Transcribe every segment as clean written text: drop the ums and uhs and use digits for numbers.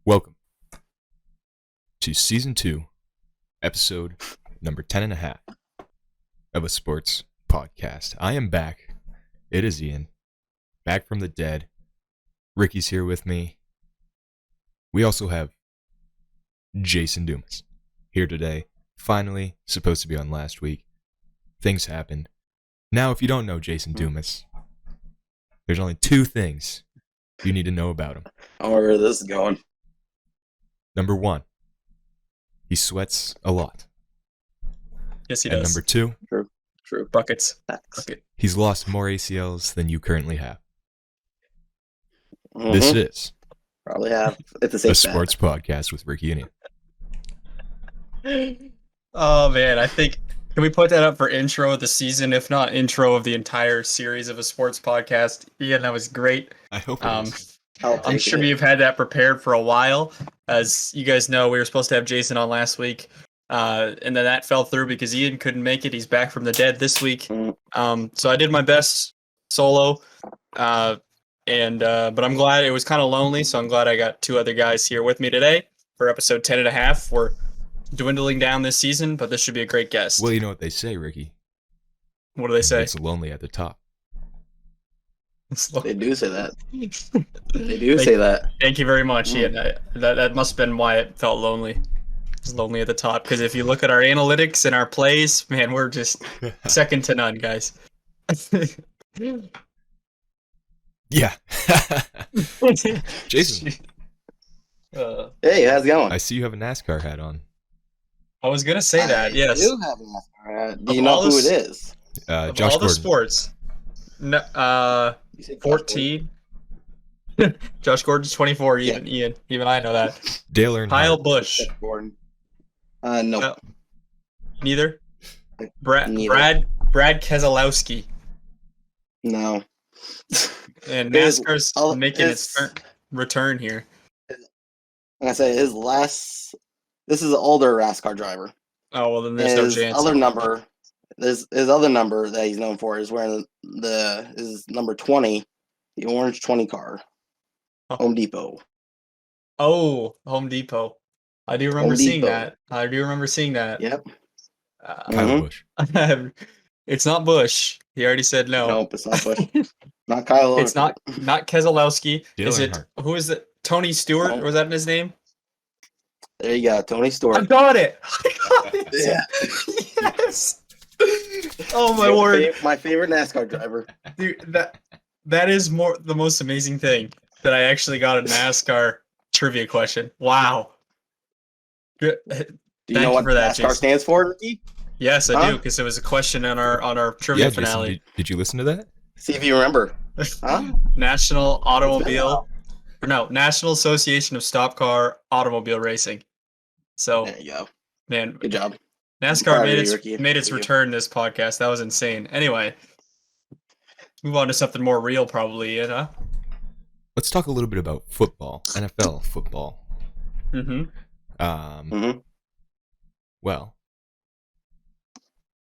Welcome to Season 2, Episode number 10.5 of a sports podcast. I am back. It is Ian. Back from the dead. Ricky's here with me. We also have Jason Dumais here today. Finally, supposed to be on last week. Things happened. Now, if you don't know Jason Dumais, there's only two things you need to know about him. I don't know where this is going. Number one, he sweats a lot. Yes, he And does. number two, True. Buckets. Facts. Bucket. he's lost more ACLs than you currently have. Mhm. This is Probably have. It's a a safe bet. sports podcast with Ricky and Ian. Oh man, I think can we put that up for intro of the season, if not intro of the entire series of a sports podcast? Ian, that was great. I hope it is. I'm sure you've had that prepared for a while. As you guys know, we were supposed to have Jason on last week, and then that fell through because Ian couldn't make it. He's back from the dead this week. So I did my best solo, but I'm glad it was kind of lonely. So I'm glad I got two other guys here with me today for episode 10.5. We're dwindling down this season, but this should be a great guest. Well, you know what they say, Ricky. What do they say? It's lonely at the top. They do say that. They do say that. Thank you very much, Ian. That must have been why it felt lonely. It's lonely at the top because if you look at our analytics and our plays, man, we're just second to none, guys. Yeah. Jason, Hey, how's it going? I see you have a NASCAR hat on. I was gonna say that. Yes. I do have a NASCAR hat. Do you Of know all who this- it is? Of Josh all the Gordon. sports, no, You said Josh 14. Josh Gordon's 24. Even Ian, even I know that. Dale Earnhardt. Kyle Busch, Gordon. No. No. neither. Neither. Brad Keselowski, No. and His- NASCAR's all- making his- its return here. Like I say, this is an older NASCAR driver. Oh well, then there's no His chance. other number, his other number that he's known for is wearing his number 20, the orange 20 car, Oh. Home Depot. Oh, Home Depot. I do remember Home seeing Depot. that. I do remember seeing that. Yep. Kyle Mhm. Busch. It's not Bush. He already said no. Nope, it's not Bush. Not Kyle. It's not Keselowski. Dale Is it? Earnhardt. Who is it? Tony Stewart? No. Was that his name? There you go, Tony I Stewart. got it. I got it. Yeah. Yes. Oh my word, My favorite NASCAR driver. dude! That is the most amazing thing that I actually got a NASCAR trivia question. Wow. Good. Do you Thank know you what for that, NASCAR Jason. stands for, Ricky? Yes, I Huh? do, because it was a question on our trivia Yeah, Jason, finale. did you listen to that? See if you remember. Huh? National Automobile, It's been a National Association of Stop Car Automobile Racing. So, while. There you go. man, Good job. NASCAR Proud of made you, its Ricky. made its Thank you. return this podcast. That was insane. Anyway, move on to something more real, probably. You know. Let's talk a little bit about football, NFL football. Mm-hmm. Mhm. Well,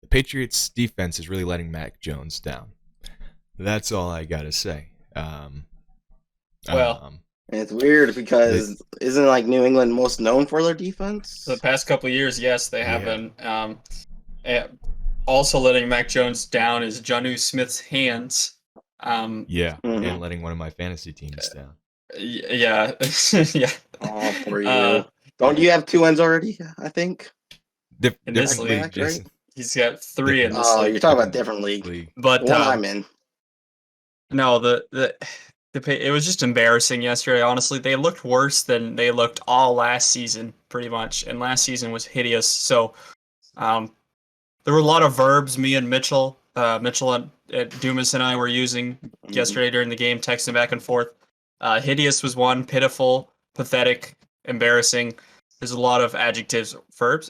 the Patriots defense is really letting Mac Jones down. That's all I gotta say. Well, And it's weird because isn't like New England most known for their defense? the past couple of years, yes, they have Yeah. been. Also letting Mac Jones down is Jonnu Smith's hands. yeah, Mhm. and letting one of my fantasy teams down. Yeah, yeah. Oh, for you. Uh, Don't you have 2 wins already? I think. In this Different league, league, Jason. He's got 3 in this Oh, league. you're talking about different league. League. But The one I'm in. no, it was just embarrassing yesterday. Honestly, they looked worse than they looked all last season, pretty much. And last season was hideous. So, there were a lot of verbs me and Mitchell and Dumas and I were using yesterday during the game, texting back and forth. Hideous was one, pitiful, pathetic, embarrassing. There's a lot of adjectives, verbs,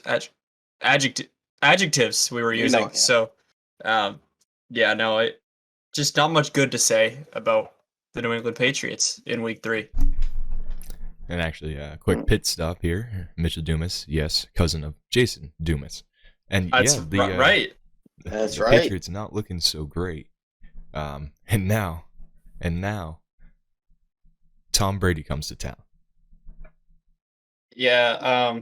adjectives we were You using. know, yeah. So, yeah, no, just not much good to say about the New England Patriots in Week 3. And actually, quick pit stop here. Mitchell Dumas, yes, cousin of Jason Dumas. And That's yeah, the right. That's the right. Patriots not looking so great. And now, Tom Brady comes to town. Yeah,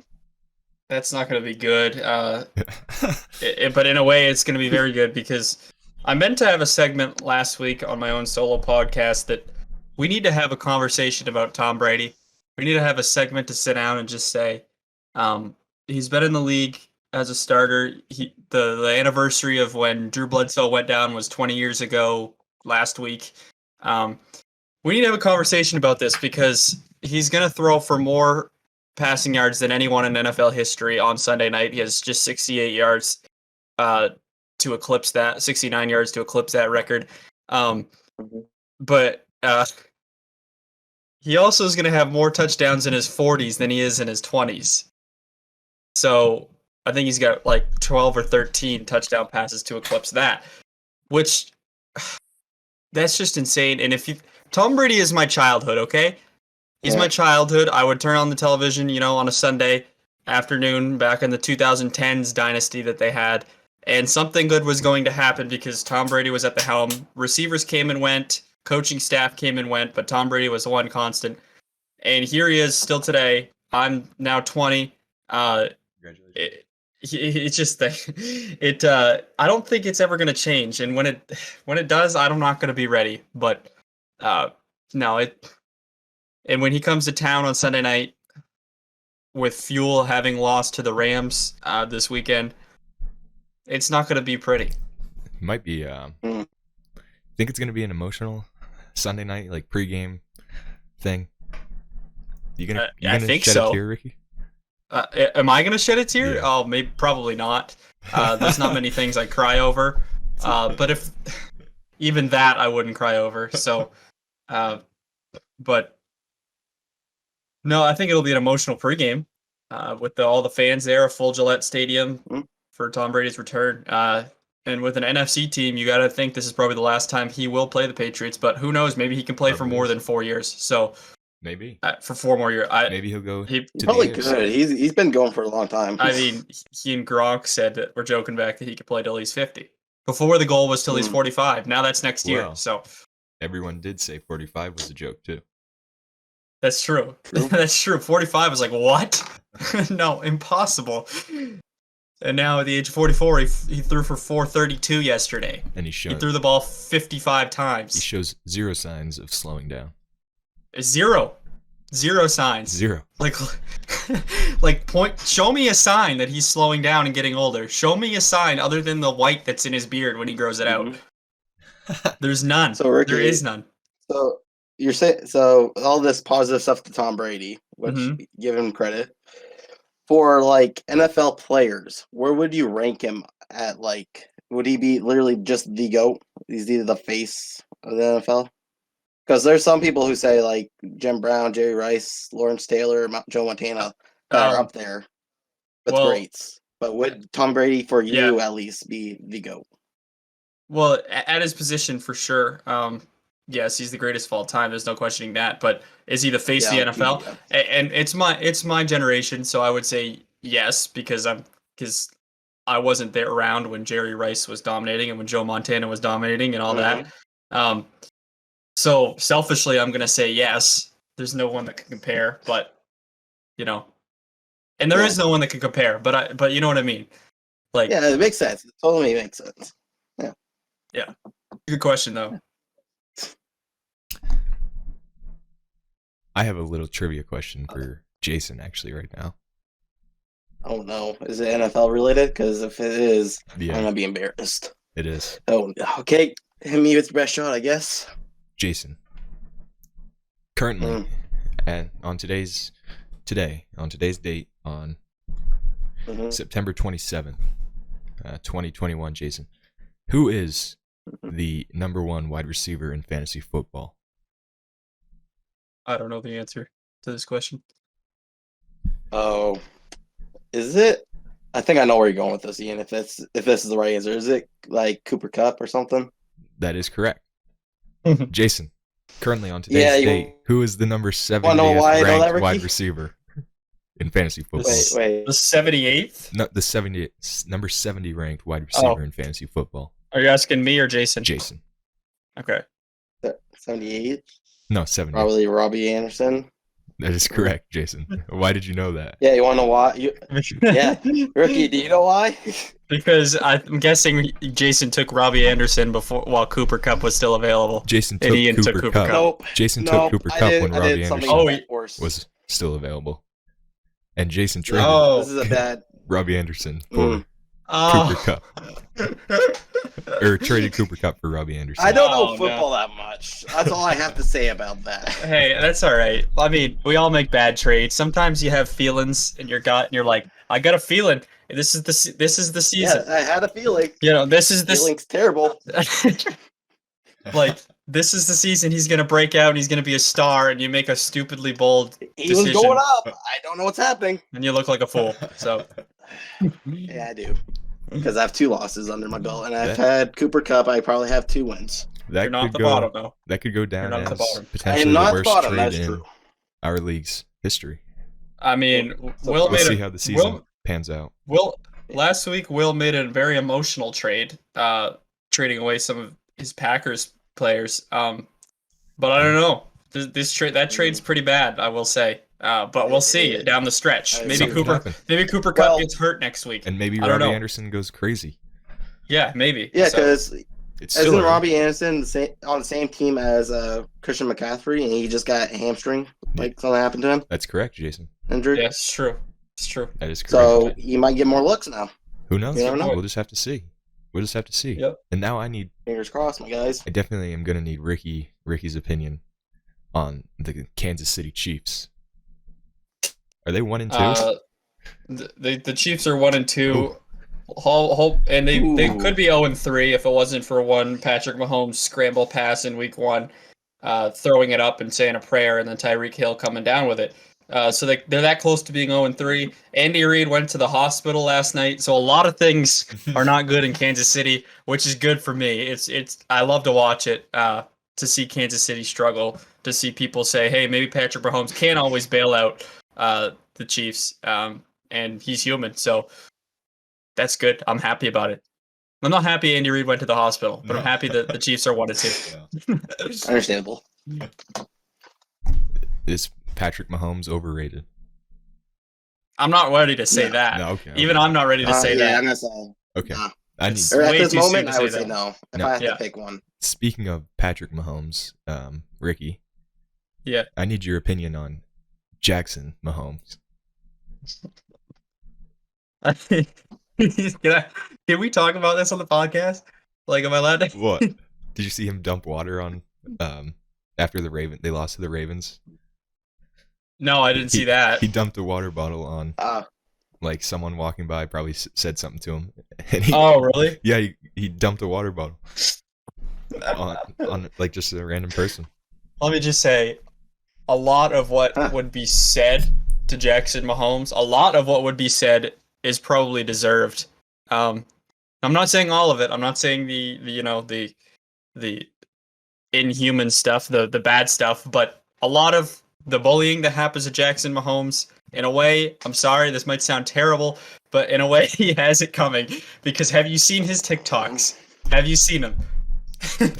that's not going to be good. But in a way, it's going to be very good because I meant to have a segment last week on my own solo podcast that we need to have a conversation about Tom Brady. We need to have a segment to sit down and just say, he's been in the league as a starter. The anniversary of when Drew Bledsoe went down was 20 years ago last week. We need to have a conversation about this because he's going to throw for more passing yards than anyone in NFL history on Sunday night. He has just 68 yards to eclipse that, 69 yards to eclipse that record. But he also is going to have more touchdowns in his 40s than he is in his 20s. So I think he's got like 12 or 13 touchdown passes to eclipse that, which that's just insane. And Tom Brady is my childhood, okay? He's my childhood. I would turn on the television, on a Sunday afternoon back in the 2010s dynasty that they had, and something good was going to happen because Tom Brady was at the helm. Receivers came and went, coaching staff came and went, but Tom Brady was the one constant. And here he is still today. I'm now 20. Congratulations. It's just that I don't think it's ever going to change. And when it does, I'm not going to be ready. But no, and when he comes to town on Sunday night with Fuel having lost to the Rams this weekend, it's not going to be pretty. It might be. Think it's going to be an emotional Sunday night, like pregame thing. You gonna I think shed so. a tear, Ricky? Am I going to shed a tear? Yeah. Oh, maybe probably not. There's not many things I cry over. But if even that, I wouldn't cry over. So, but no, I think it'll be an emotional pregame with all the fans there, a full Gillette Stadium for Tom Brady's return. And with an NFC team, you got to think this is probably the last time he will play the Patriots. But who knows? Maybe he can play for more than 4 years. So maybe for 4 more years, maybe he'll go. He's to probably the good. He's been going for a long time. I mean, he and Gronk said that we're joking back that he could play till he's 50. Before the goal was till he's 45. Now that's next year. Wow. So Everyone did say 45 was a joke too. that's true. That's true. 45 was like, what? No, impossible. And now at the age of 44, he threw for 432 yesterday. And he threw the ball 55 times. He shows zero signs of slowing down. Zero signs. Zero. Show me a sign that he's slowing down and getting older. Show me a sign other than the white that's in his beard when he grows it out. There's none. So Ricky, there is none. So you're saying all this positive stuff to Tom Brady, which give him credit. For like NFL players, where would you rank him at? Like, would he be literally just the GOAT? He's either the face of the NFL. Because there's some people who say like Jim Brown, Jerry Rice, Lawrence Taylor, Joe Montana that are up there with greats. But would Tom Brady, for you at least, be the GOAT? Well, at his position for sure. Yes, he's the greatest of all time. There's no questioning that. But is he the face of the NFL? And it's my generation, so I would say yes because I wasn't there around when Jerry Rice was dominating and when Joe Montana was dominating and all that. So selfishly, I'm gonna say yes. There's no one that can compare, but and there is no one that can compare. But you know what I mean? Like, yeah, it makes sense. It totally makes sense. Yeah. Good question though. I have a little trivia question for Jason actually right now. Oh no, is it NFL related? Because if it is, I'm gonna be embarrassed. It is. Oh, okay. Hit me with your best shot, I guess. Jason, currently, and on today's date, on September 27th, 2021, Jason, who is the number one wide receiver in fantasy football? I don't know the answer to this question. Oh, is it? I think I know where you're going with this, Ian. If this is the right answer, is it like Cooper Kupp or something? That is correct. Jason, currently on today's date, who is the number 70th ranked wide receiver in fantasy football? Wait. The 78th? No, the 70th, number 70 ranked wide receiver in fantasy football. Are you asking me or Jason? Jason. Okay. 78? No, 70. Probably Robbie Anderson. That is correct, Jason. Why did you know that? Yeah, you want to know why? Yeah, Rookie, do you know why? Because I'm guessing Jason took Robbie Anderson while Cooper Cup was still available. Jason And took Ian Cooper, took Cooper Cup. Cup. Nope. Jason Nope, took Cooper I Cup did- when I Robbie did something Anderson worse. was still available. And Jason traded This is a bad. Robbie Anderson for Oh. Cooper Cup. Or traded Cooper Cup for Robbie Anderson. I don't know Oh, no. football that much. That's all I have to say about that. Hey, that's all right. I mean, we all make bad trades. Sometimes you have feelings in your gut, and you're like, I got a feeling. This is the season. Yeah, I had a feeling. You know, this is the Feeling's terrible. like this is the season he's gonna break out and he's gonna be a star, and you make a stupidly bold He was decision, going up. I don't know what's happening. and you look like a fool. So Yeah, I do. Because I have 2 losses under my belt, and I've That- had Cooper Cup. I probably have 2 wins. That you're not could the go. bottom though. That could go down not at the as bottom. I am potentially the not the worst bottom. trade That's in true. our league's history. I mean, So Will far. We'll made see a how the season Will, pans out. Will last week Will made a very emotional trade, trading away some of his Packers players. But I don't know. That trade's pretty bad, I will say. But we'll see down the stretch. Maybe Something Cooper happened. Cooper Cup Well- gets hurt next week. And maybe I don't Robbie know. Anderson goes crazy. Yeah, maybe. Yeah, So, because It's still isn't early. Robbie Anderson on the same team as Christian McCaffrey, and he just got a hamstring, like something happened to him, That's correct, Jason. injury. yeah, it's true. It's true. That is correct. So he might get more looks now. Who knows? you never know. We'll just have to see. Yep. And now I Fingers crossed, my guys. definitely am gonna need Ricky's opinion on the Kansas City Chiefs. Are they 1-2? The Chiefs are 1-2. And they Ooh. could be 0-3 if it wasn't for one Patrick Mahomes scramble pass in week 1, throwing it up and saying a prayer, and then Tyreek Hill coming down with it. So they're that close to being 0-3. Andy Reid went to the hospital last night, so a lot of things are not good in Kansas City, which is good for me. It's I love to watch it, to see Kansas City struggle, to see people say, hey, maybe Patrick Mahomes can't always bail out the Chiefs, and he's human, so that's good. I'm happy about it. I'm not happy Andy Reid went to the hospital, but I'm No. happy that the Chiefs are 1-2. Yeah. Understandable. Is Patrick Mahomes overrated? I'm not ready to say No. that. No, okay. Even I'm not ready to say yeah, that. I'm gonna say. Okay. Nah. I need. It's- Or at way this too soon moment, to I would say say that. no. If No. I had Yeah. to pick one. Speaking of Patrick Mahomes, Ricky, Yeah. I need your opinion on Jackson Mahomes. Can we talk about this on the podcast? Like, am I allowed to? What? Did you see him dump water on after they lost to the Ravens? No, I didn't see that. He dumped a water bottle on like someone walking by, probably said something to him. And Oh, really? yeah, he dumped a water bottle on like just a random person. Let me just say, a lot of what would be said to Jackson Mahomes, a lot of what would be said is probably deserved. I'm not saying all of it. I'm not saying the inhuman stuff, the bad stuff, but a lot of the bullying that happens to Jackson Mahomes, in a way, I'm sorry, this might sound terrible, but in a way he has it coming, because have you seen his TikToks? Have you seen them?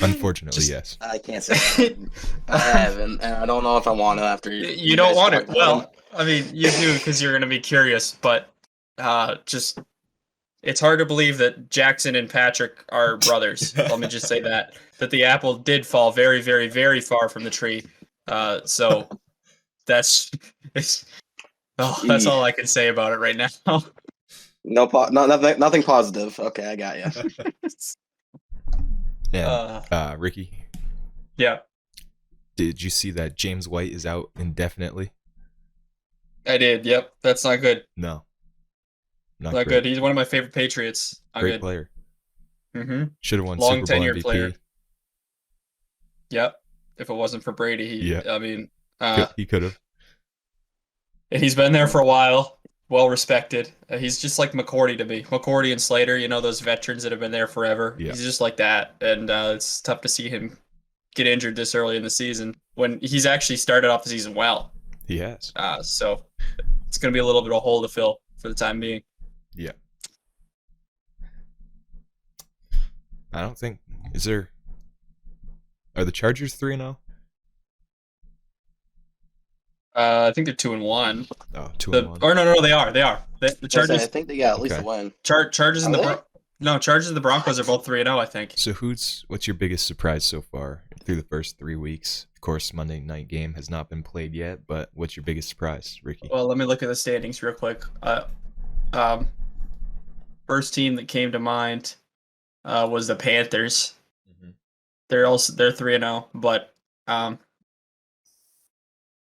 Unfortunately, Just- yes. I can't say that. I haven't, and I don't know if I want to after You don't guys want talked it. about Well, him. I mean, you do because you're going to be curious, but just it's hard to believe that Jackson and Patrick are brothers. Let me just say that the apple did fall very, very, very far from the tree. So that's that's all I can say about it right now. Nothing positive. Okay, I got you. And Ricky, Yeah, did you see that James White is out indefinitely? I did. Yep, that's not good. No, Not great. good. He's one of my favorite Patriots. Not Great good. player. Mm-hmm. Should have won Long Super Bowl tenured MVP. player. Yep. If it wasn't for Brady, I mean, He could have. and he's been there for a while. Well respected. He's just like McCourty to me. McCourty and Slater, those veterans that have been there forever. Yeah. He's just like that, and it's tough to see him get injured this early in the season when he's actually started off the season well. He has. So it's going to be a little bit of a hole to fill for the time being. Yeah. I don't think are the Chargers 3-0? I think they're 2-1. Oh, 2-1. Or no, they are. The Chargers. I think they got at least a Okay. win. Chargers and Are the Chargers and the Broncos are both 3-0. I think. So what's your biggest surprise so far through the first 3 weeks? Of course, Monday night game has not been played yet, but what's your biggest surprise, Ricky? Well, let me look at the standings real quick. First team that came to mind was the Panthers. Mm-hmm. They're 3-0, but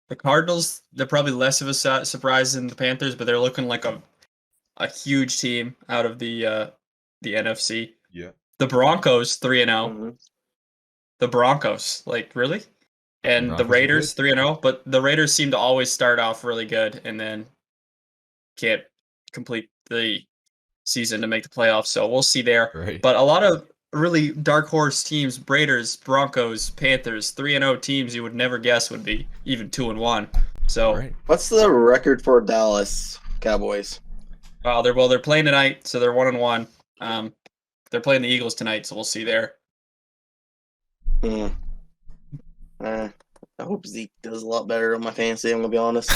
the Cardinals, they're probably less of a surprise than the Panthers, but they're looking like a huge team out of the NFC. Yeah. The Broncos 3-0. Mm-hmm. The Broncos, like really? And Broncos the are Raiders good. 3-0, but the Raiders seem to always start off really good and then can't complete the season to make the playoffs. So we'll see there. Right. But a lot of really dark horse teams, Raiders, Broncos, Panthers, 3-0 teams you would never guess would be even 2-1. So Right. What's the record for Dallas Cowboys? they're playing tonight, so they're 1-1. They're playing the Eagles tonight, so we'll see there. I hope Zeke does a lot better on my fantasy. I'm gonna be honest.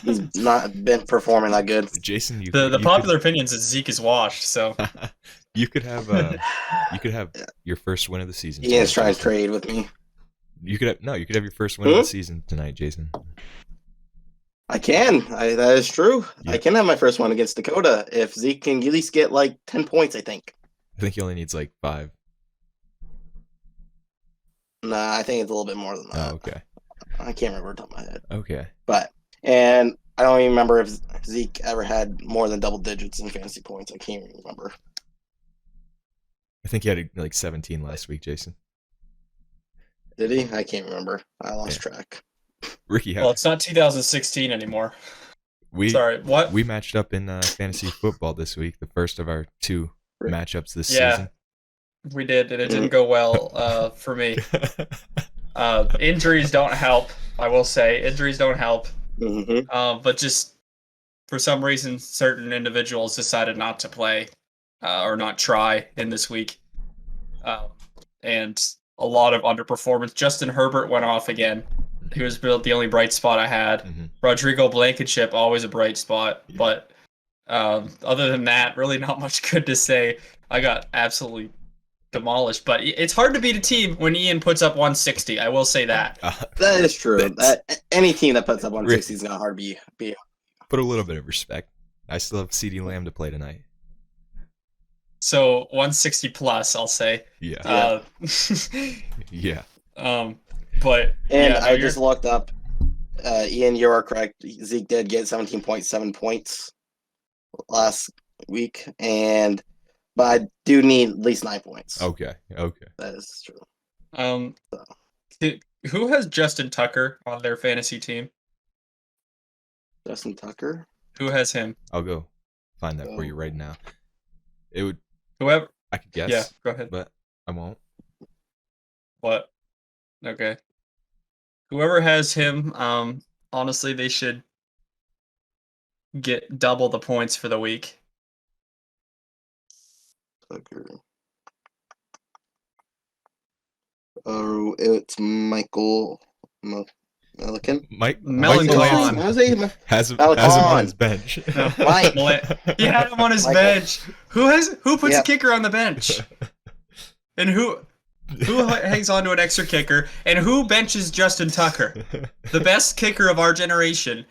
He's not been performing that good. Jason, The popular opinions is Zeke is washed. So you could have your first win of the season. Ian's tonight, trying to Jason. trade with me. You could have your first win of the season tonight, Jason. I can. That is true. Yeah. I can have my first one against Dakota if Zeke can at least get like 10 points. I think. I think he only needs like 5. Nah, I think it's a little bit more than that. Oh, okay. I can't remember off the top of my head. Okay. And I don't even remember if Zeke ever had more than double digits in fantasy points. I can't even remember. I think he had like 17 last week, Jason. Did he? I can't remember. I lost track. Ricky, well, it's not 2016 anymore. Sorry, what? We matched up in fantasy football this week, the first of our 2 matchups this Yeah. season. We did, and it didn't go well for me. Injuries don't help, I will say. Injuries don't help. Mm-hmm. But just for some reason, certain individuals decided not to play or not try in this week. And a lot of underperformance. Justin Herbert went off again. He was the only bright spot I had. Mm-hmm. Rodrigo Blankenship, always a bright spot. Yeah. But other than that, really not much good to say. I got absolutely demolished, but it's hard to beat a team when Ian puts up 160. I will say that. That is true. Any team that puts up 160 is not hard to be. Put a little bit of respect. I still have CeeDee Lamb to play tonight. So 160 plus, I'll say. Yeah. Yeah. But I just looked up. Ian, you are correct. Zeke did get 17.7 points last week, but I do need at least 9 points. Okay. That is true. Who has Justin Tucker on their fantasy team? Justin Tucker? Who has him? I'll go find that for you right now. It would. Whoever. I could guess. Yeah, go ahead. But I won't. What? Okay. Whoever has him, honestly, they should get double the points for the week. Tucker. Oh, it's Michael Milliken. Melanchon has him on his bench. No. He had him on his bench. Who puts a kicker on the bench? And who hangs on to an extra kicker? And who benches Justin Tucker? The best kicker of our generation.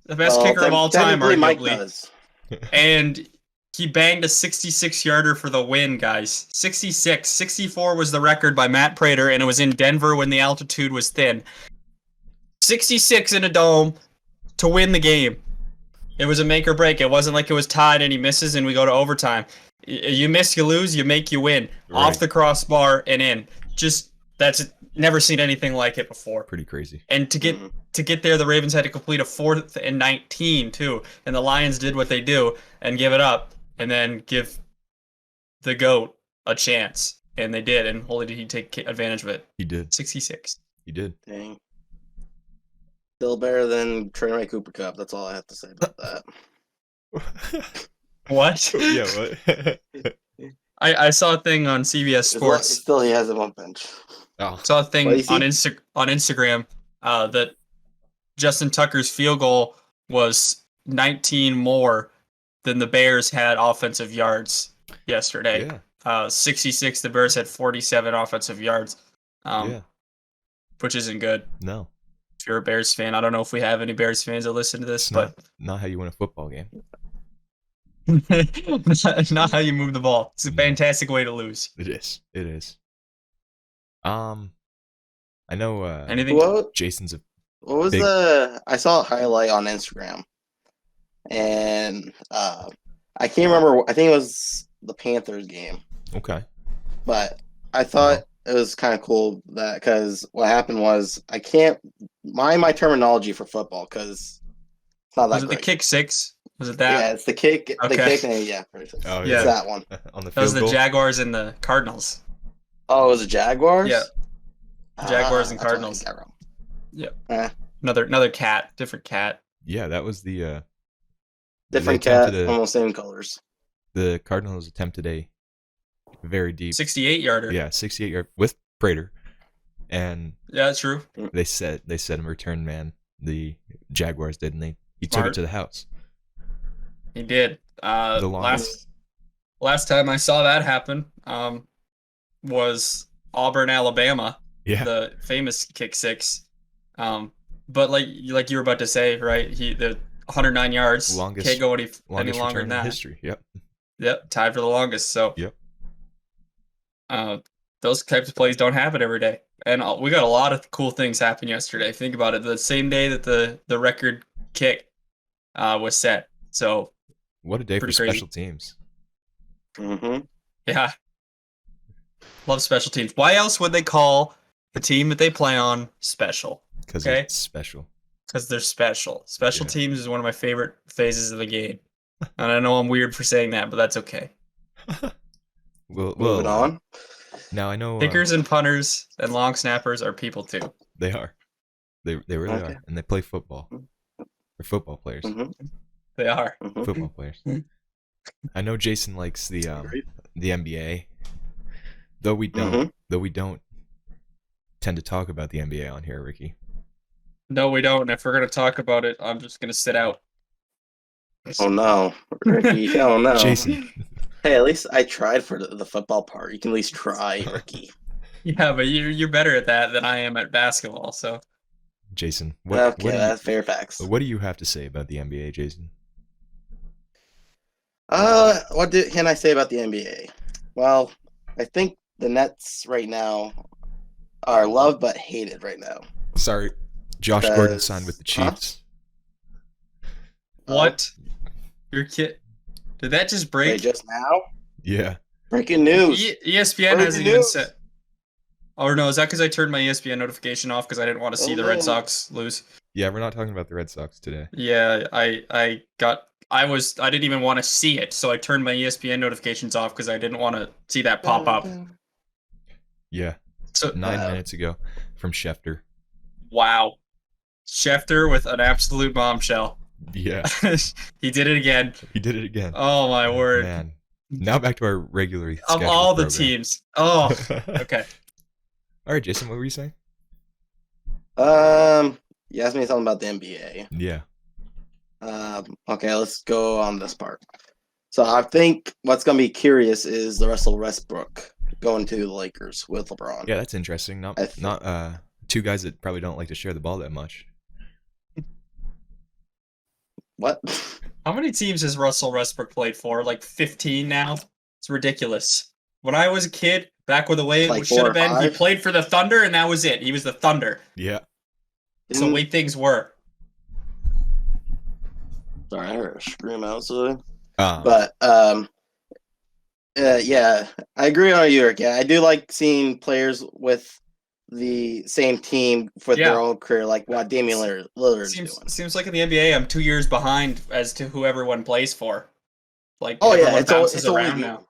The best kicker of all time, arguably. Mike does. And he banged a 66-yarder for the win, guys. 66. 64 was the record by Matt Prater, and it was in Denver when the altitude was thin. 66 in a dome to win the game. It was a make or break. It wasn't like it was tied and he misses and we go to overtime. You miss, you lose, you make, you win. Right. Off the crossbar and in. That's never seen anything like it before. Pretty crazy. And to get there, the Ravens had to complete a 4th and 19 too. And the Lions did what they do and give it up and then give the GOAT a chance. And they did. And holy did he take advantage of it. He did. 66. He did. Dang. Still better than Trainwreck Cooper Cup. That's all I have to say about that. What? Yeah, what? I saw a thing on CBS Sports. Still, he has him on bench. Oh. Saw a thing on Instagram that Justin Tucker's field goal was 19 more than the Bears had offensive yards yesterday. Yeah. 66. The Bears had 47 offensive yards, Yeah. which isn't good. No. If you're a Bears fan, I don't know if we have any Bears fans that listen to this, It's but not how you win a football game. not how you move the ball. It's a fantastic way to lose. It is. It is. I know. Anything? Jason's a What was big- I saw a highlight on Instagram, and I can't remember. I think it was the Panthers game, okay. but I thought it was kind of cool that because what happened was I can't mind my terminology for football because it's not that Was it great. the kick six? Was it that? Yeah, it's the kick. Okay. The kick, and yeah, Oh, it's yeah. that one. On the That was field the goal. Jaguars and the Cardinals. Oh, it was the Jaguars. Yeah. Jaguars and that's why I Cardinals. got wrong. Yep. Another cat, different cat. Yeah, that was the Different they cat, attempted almost same colors. the Cardinals attempted a very deep 68-yarder. Yeah, 68-yard with Prater. And Yeah, true. they said him return man. The Jaguars did, and he took Smart. it to the house. He did. The longest. Last time I saw that happen was Auburn, Alabama. Yeah. The famous kick six. But like you were about to say, right? The 109 yards. Longest- Can't go any Longest longer return than in that. history. Yep. Yep, tied for the longest. So Yep. Those types of plays don't happen every day, and we got a lot of cool things happen yesterday. Think about it. The same day that the record kick was set. So What a day for Pretty crazy. special teams. Mm-hmm. yeah, love special teams. Why else would they call the team that they play on special? Because Okay. it's special. Because they're special. Special Yeah. teams is one of my favorite phases of the game, and I know I'm weird for saying that, but that's okay. Moving on. Now I know Kickers and punters and long snappers are people too. they are. They really Okay. are, and they play football. They're football players. Mhm. They are. Mhm. Football players. I know Jason likes the NBA, though we don't. Though we don't tend to talk about the NBA on here, Ricky. No, we don't. If we're gonna talk about it, I'm just gonna sit out. Oh no, Ricky. Oh no. Jason. Hey, at least I tried for the football part. You can at least try, Ricky. Yeah, but you're better at that than I am at basketball. So Jason, Okay, that's fair facts. what do you have to say about the NBA, Jason? Can I say about the NBA? Well, I think the Nets right now are loved but hated right now. Sorry, Josh Gordon Because- signed with the huh? Chiefs. what? Your kid? Did that just Wait, break? just now? Yeah. Breaking news. ESPN Breaking hasn't even news. said. Or no, is that because I turned my ESPN notification off because I didn't want to see Oh, the Red no. Sox lose? Yeah, we're not talking about the Red Sox today. Yeah, I didn't even want to see it, so I turned my ESPN notifications off because I didn't want to see that pop up. Yeah. So 9 minutes ago from Schefter. wow, Schefter with an absolute bombshell. Yeah. He did it again. He did it again. Oh my word! Man. Now back to our regularly Of scheduled all the program. teams. Oh, okay. All right, Jason, what were you saying? You asked me something about the NBA. Yeah. Okay, let's go on this part. So I think what's gonna be curious is the Russell Westbrook going to the Lakers with LeBron. Yeah, that's interesting. Not I think- not two guys that probably don't like to share the ball that much. What? How many teams has Russell Westbrook played for? Like 15 now? It's ridiculous. When I was a kid, back with the way Like it should 4 have or been, he 5? played for the Thunder and that was it. He was the Thunder. Yeah. It's the way things were. Sorry, I heard a scream outside. Um, But yeah, I agree on you, Rick. Yeah, I do like seeing players with the same team for Yeah. their own career, like what Damian Lillard's doing. Seems like in the NBA, I'm 2 years behind as to who everyone plays for. Like, Oh yeah, everyone it's bounces always around moving. now.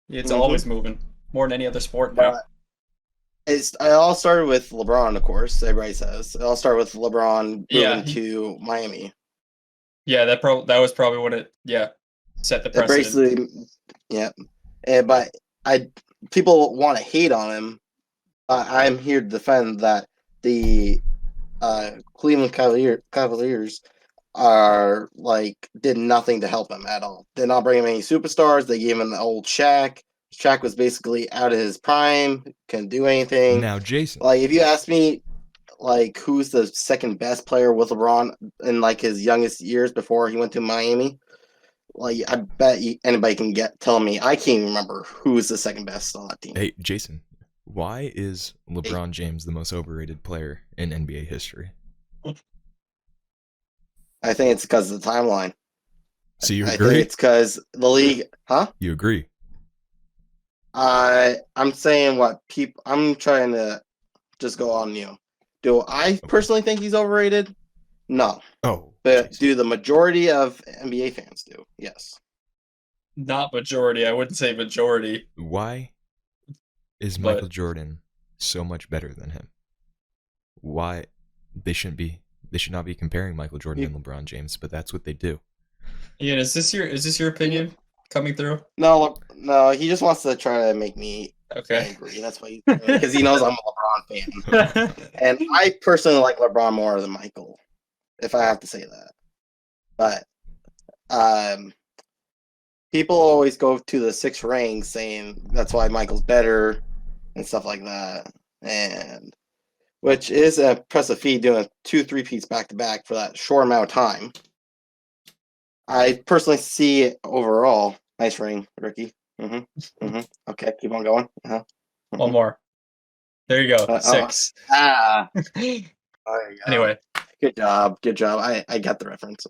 It's Mhm. always moving more than any other sport now. It all started with LeBron, of course. Everybody says it all started with LeBron moving Yeah, to Miami. Yeah, that was probably what it set the It precedent. basically, yeah. But people want to hate on him. I'm here to defend that the Cleveland Cavaliers are like did nothing to help him at all. Did not bring him any superstars. They gave him the old Shaq. Shaq was basically out of his prime, couldn't do anything. Now, Jason, Like if you ask me, like who's the second best player with LeBron in like his youngest years before he went to Miami, like I bet anybody can tell me. I can't even remember who's the second best on that team. hey, Jason, why is LeBron James the most overrated player in NBA history? I think it's because of the timeline. So you I think agree? it's because the league, huh? You agree? I'm saying what people. I'm trying to just go on you. Do I personally think he's overrated? No, Oh, but Jason. do the majority of NBA fans do? Yes. Not majority. I wouldn't say majority. Why is But- Michael Jordan so much better than him? Why they should not be comparing Michael Jordan and LeBron James, but that's what they do. Ian, is this your opinion coming through? No, he just wants to try to make me Okay. angry. That's why because he knows I'm a LeBron fan, and I personally like LeBron more than Michael, if I have to say that. But people always go to the 6 rings saying that's why Michael's better and stuff like that, and which is an impressive feat doing 2 3-peats back to back for that short amount of time. I personally see it overall. Nice ring, Ricky. Okay, keep on going. One more. There you go. 6. There you go. Anyway. Good job. I got the reference.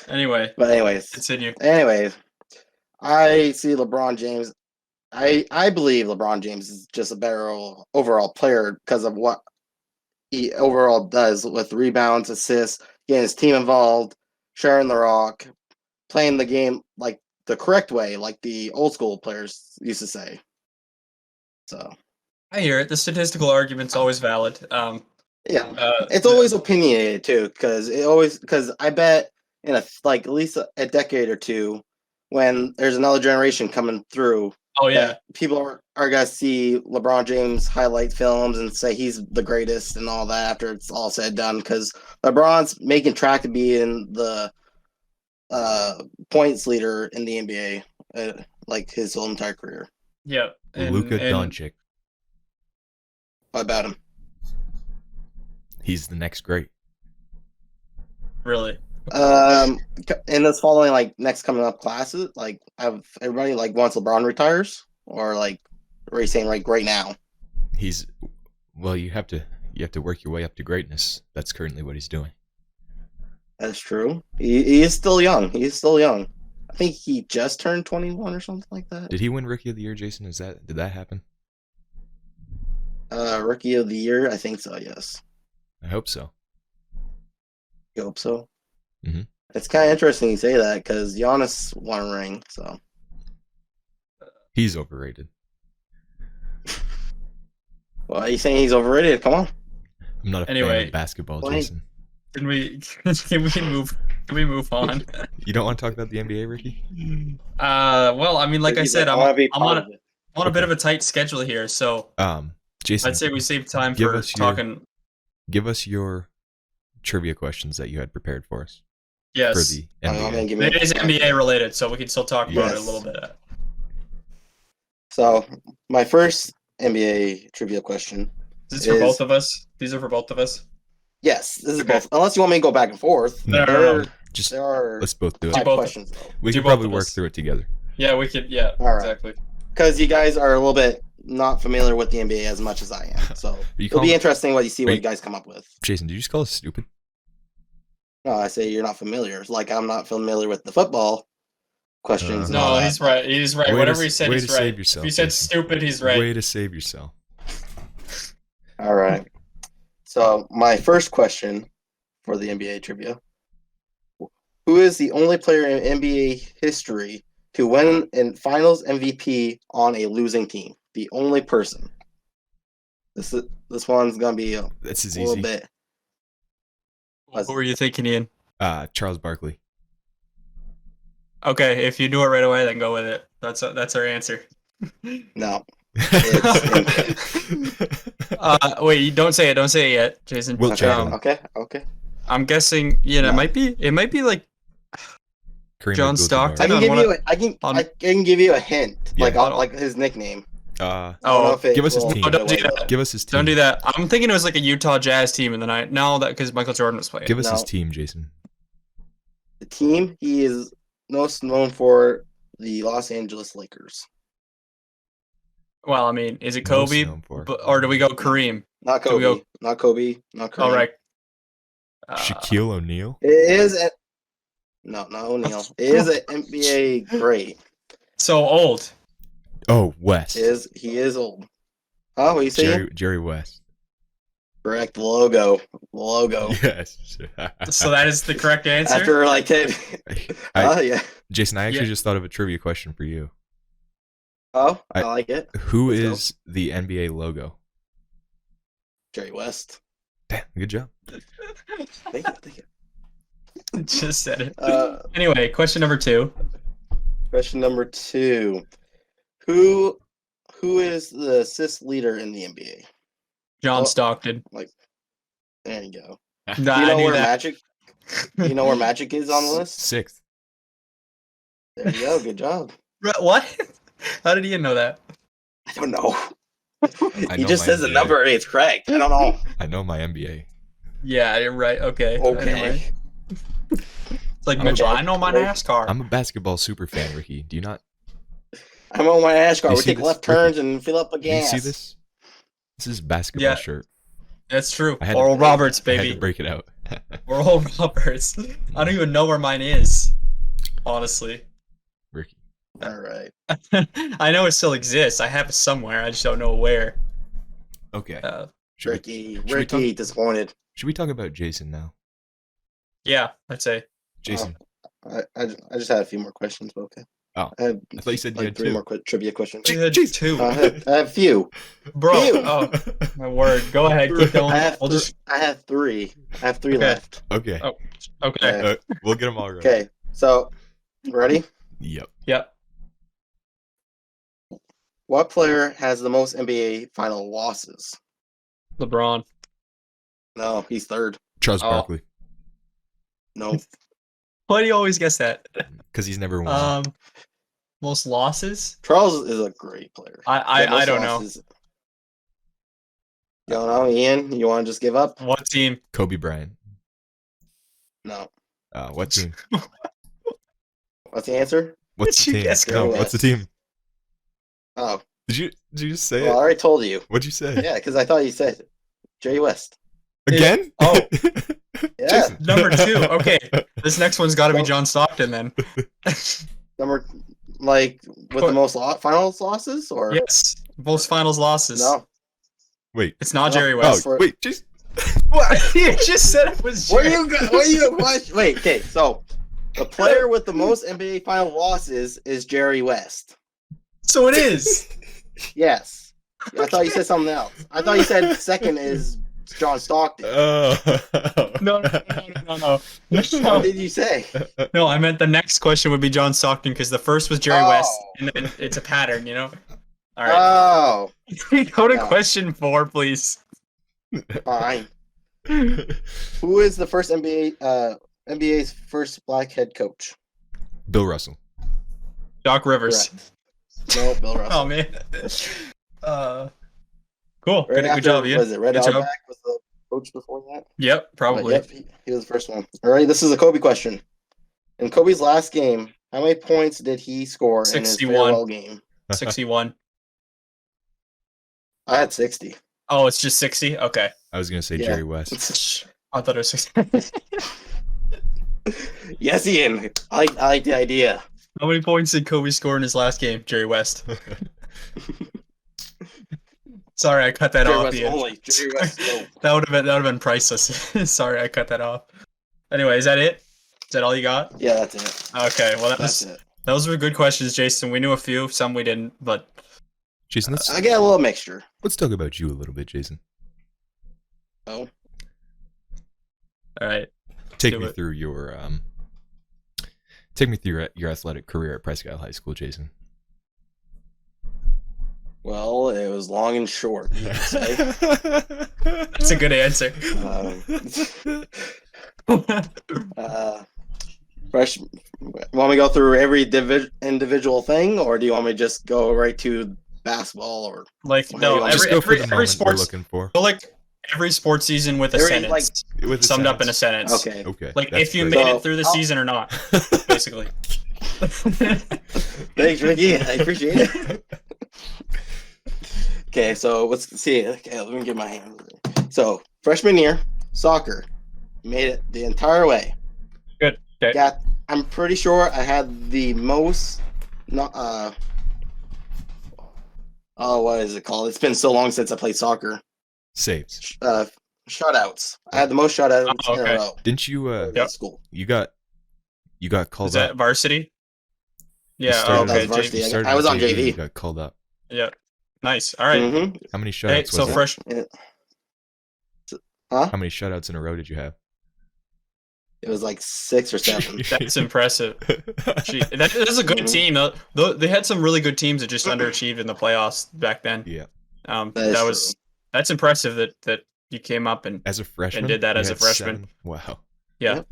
Anyway. But anyways, Continue. I see LeBron James. I believe LeBron James is just a better overall player because of what he overall does with rebounds, assists, getting his team involved, sharing the rock, playing the game like the correct way, like the old school players used to say. So I hear it. The statistical argument's always valid. it's always opinionated too, because I bet in at least a decade or two, when there's another generation coming through. Oh yeah, people are gonna see LeBron James highlight films and say he's the greatest and all that after it's all said and done. Because LeBron's making track to be in the points leader in the NBA, like his whole entire career. Yeah, Luka Doncic. What about him? He's the next great. Really? In this following next coming up classes, have everybody once LeBron retires, or are you saying right now? You have to work your way up to greatness. That's currently what he's doing. That's true. He is still young. I think he just turned 21 or something like that. Did he win Rookie of the Year, Jason? Did that happen? Rookie of the Year, I think so. Yes. I hope so. You hope so. Mm-hmm. It's kind of interesting you say that because Giannis won a ring, so he's overrated. Well, are you saying he's overrated? Come on. I'm not a fan of basketball, Jason. Can we move on? You don't want to talk about the NBA, Ricky? Well, I mean, like I said, I'm on a bit of a tight schedule here, so Jason, I'd say we save time for talking. Give us your trivia questions that you had prepared for us. Yes. For the NBA. It is NBA related, so we can still talk about it a little bit. So, my first NBA trivia question. Is this for both of us? These are for both of us? Yes, this is both. Unless you want me to go back and forth. No. Let's both do it. 5 questions, though. We could probably work through it together. Yeah, we could. Yeah, all right. Exactly. Because you guys are a little bit not familiar with the NBA as much as I am. So it'll be interesting what you guys come up with. Jason, did you just call us stupid? No, I say you're not familiar. It's like I'm not familiar with the football questions. No, he's right. He's right. Whatever he said, he's right. Save yourself, if you said Jason. stupid, he's right. Way to save yourself. All right. So my first question for the NBA trivia: who is the only player in NBA history to win in Finals MVP on a losing team? The only person. This one's gonna be a little bit. What were you thinking, Ian? Charles Barkley. Okay, if you knew it right away, then go with it. That's our answer. No, Wait, don't say it. Don't say it yet, Jason. Wilt Chamberlain. Okay. I'm guessing. You know, No. it might be like Kareem John Abdul-Jabbar. Stockton. I on can give you a hint, Yeah. like his nickname. Uh, I don't know if it give us his will team. give don't it do away, that. though. Give us his team. Don't do that. I'm thinking it was like a Utah Jazz team in the night. No, that because Michael Jordan was playing. Give us his No. team, Jason. The team he is most known for, the Los Angeles Lakers. Well, I mean, is it Most Kobe, known for. or do we go Kareem? Not Do we Kobe. go- Not Kobe. Not Kareem. All right. Shaquille O'Neal. It is a, no, not O'Neal. It is an NBA great. So old. Oh, West. He is old. Oh, what you saying? Jerry West. Correct. The logo. Yes. So that is the correct answer. After like 10. Yeah. Jason, I actually Yeah. just thought of a trivia question for you. Oh, I I- like it. Who Let's go. is the NBA logo? Jerry West. Damn, good job. Thank you. Just said it. Anyway, Question number 2. question number 2. Who is the assist leader in the NBA? John Oh. Stockton. There you go. Nah, Do you I know knew where that. Magic? Do you know where Magic is on the list? Sixth. There you go. Good job. What? How did Ian know that? I don't know. I He know just my says the NBA. number. It's correct. I don't know. I know my NBA. Yeah, you're right. Okay. Okay. Anyway. It's like I'm Mitchell. okay. I know my NASCAR. I'm a basketball super fan, Ricky. Do you not? I'm on my NASCAR. You We see take this, left Ricky? turns and fill up a Do you gas. see this? This is basketball Yeah. shirt. That's true. I had to- Oral Roberts, I had baby. to break it out. Oral Roberts. I don't even know where mine is. Honestly. Ricky. All right. I know it still exists. I have it somewhere. I just don't know where. Okay. Ricky. we Ricky, disappointed. Should we talk about Jason now? Yeah, I'd say. Jason. I just had a few more questions, but okay. Oh, I thought you said you like had 3 two. more trivia questions. You had Jeez. 2. I have a few. Bro. Ew. Oh, my word. Go ahead. Keep going. I have We'll just. I have 3. I have 3 Okay. left. Okay. Oh. Okay. Okay. We'll get them all right. Okay. So, ready? Yep. Yep. What player has the most NBA final losses? LeBron. No, he's third. Charles Oh. Barkley. No. Why do you always guess that? Because he's never won. Most losses? Charles is a great player. I don't know. You don't know, Ian? You want to just give up? What team? Kobe Bryant. No. What team? What's the answer? What's Did the you team? guess No, Kobe what's the West? team? Oh, Did you just say well, I it? already told you. What'd you say? Yeah, because I thought you said Jerry West. Again? Oh. Yeah. Jason. Number 2. Okay. This next one's got to be John Stockton then. Number, like, with the most finals losses? Or Yes. Most finals losses. No. Wait. It's not No. Jerry Oh, West. for- wait. Just What? You just said it was Where Jerry. you wait, okay, so the player with the most NBA final losses is Jerry West. So it is. Yes. I thought you said something else. I thought you said second is John Stockton. No. What did you say? No, I meant the next question would be John Stockton because the first was Jerry West, Oh. and then it's a pattern, you know. All right. Oh, Go to no. question 4, please. fine. Who is the first NBA's first black head coach? Bill Russell. Doc Rivers. Correct. No, Bill Russell. Oh man. Cool. Right Good job, Ian. Was it Red Good job. Auerbach was the coach before that? Yep, probably. Yep, he was the first one. All right, this is a Kobe question. In Kobe's last game, how many points did he score in his 61. farewell game? 61. I had 60. Oh, it's just 60. Okay. I was gonna say Yeah. Jerry West. I thought it was 60. Yes, Ian. I like the idea. How many points did Kobe score in his last game? Jerry West. Sorry, I cut that Jerry off. West Ian. only. Jerry West. No. That would have been priceless. Sorry, I cut that off. Anyway, is that it? Is that all you got? Yeah, that's it. Okay, well That's it. those were good questions, Jason. We knew a few, some we didn't, but Jason, let's I get a little mixture. talk about you a little bit, Jason. Oh, all right. Take do me it. through your your athletic career at Presque Isle High School, Jason. Well, it was long and short, you would say. That's a good answer. Fresh. Want me to go through every individual thing, or do you want me to just go right to basketball? Or Like, how do no, you want me Just to- go for the every moment we're sports, looking for. like every sports season with a Every, sentence, With a summed up in a sentence. sentence. Okay. Okay. Like, that's if you perfect. made it through the I'll- season or not, basically. Thanks, Ricky. I appreciate it. Okay, so let's see. Okay, let me get my hand. So freshman year, soccer, made it the entire way. Good. Okay. Yeah, I'm pretty sure I had the most. Not oh, what is it called? It's been so long since I played soccer. Saves. Shutouts. I had the most shutouts Oh, in a okay. row Didn't you? in school. You got called Is that up. varsity? You Yeah. started that was Okay. varsity. You started I was on JV. JV. You got called up. Yeah. Nice. All right. Mm-hmm. How many Hey, shutouts so was it? fresh. Huh? How many shutouts in a row did you have? It was like 6 or 7. That's impressive. That is a good Mhm. team. They had some really good teams that just underachieved in the playoffs back then. Yeah. That is That's impressive that you came up and As a freshman. did that you as a had freshman. 7? Wow. yeah. Yep.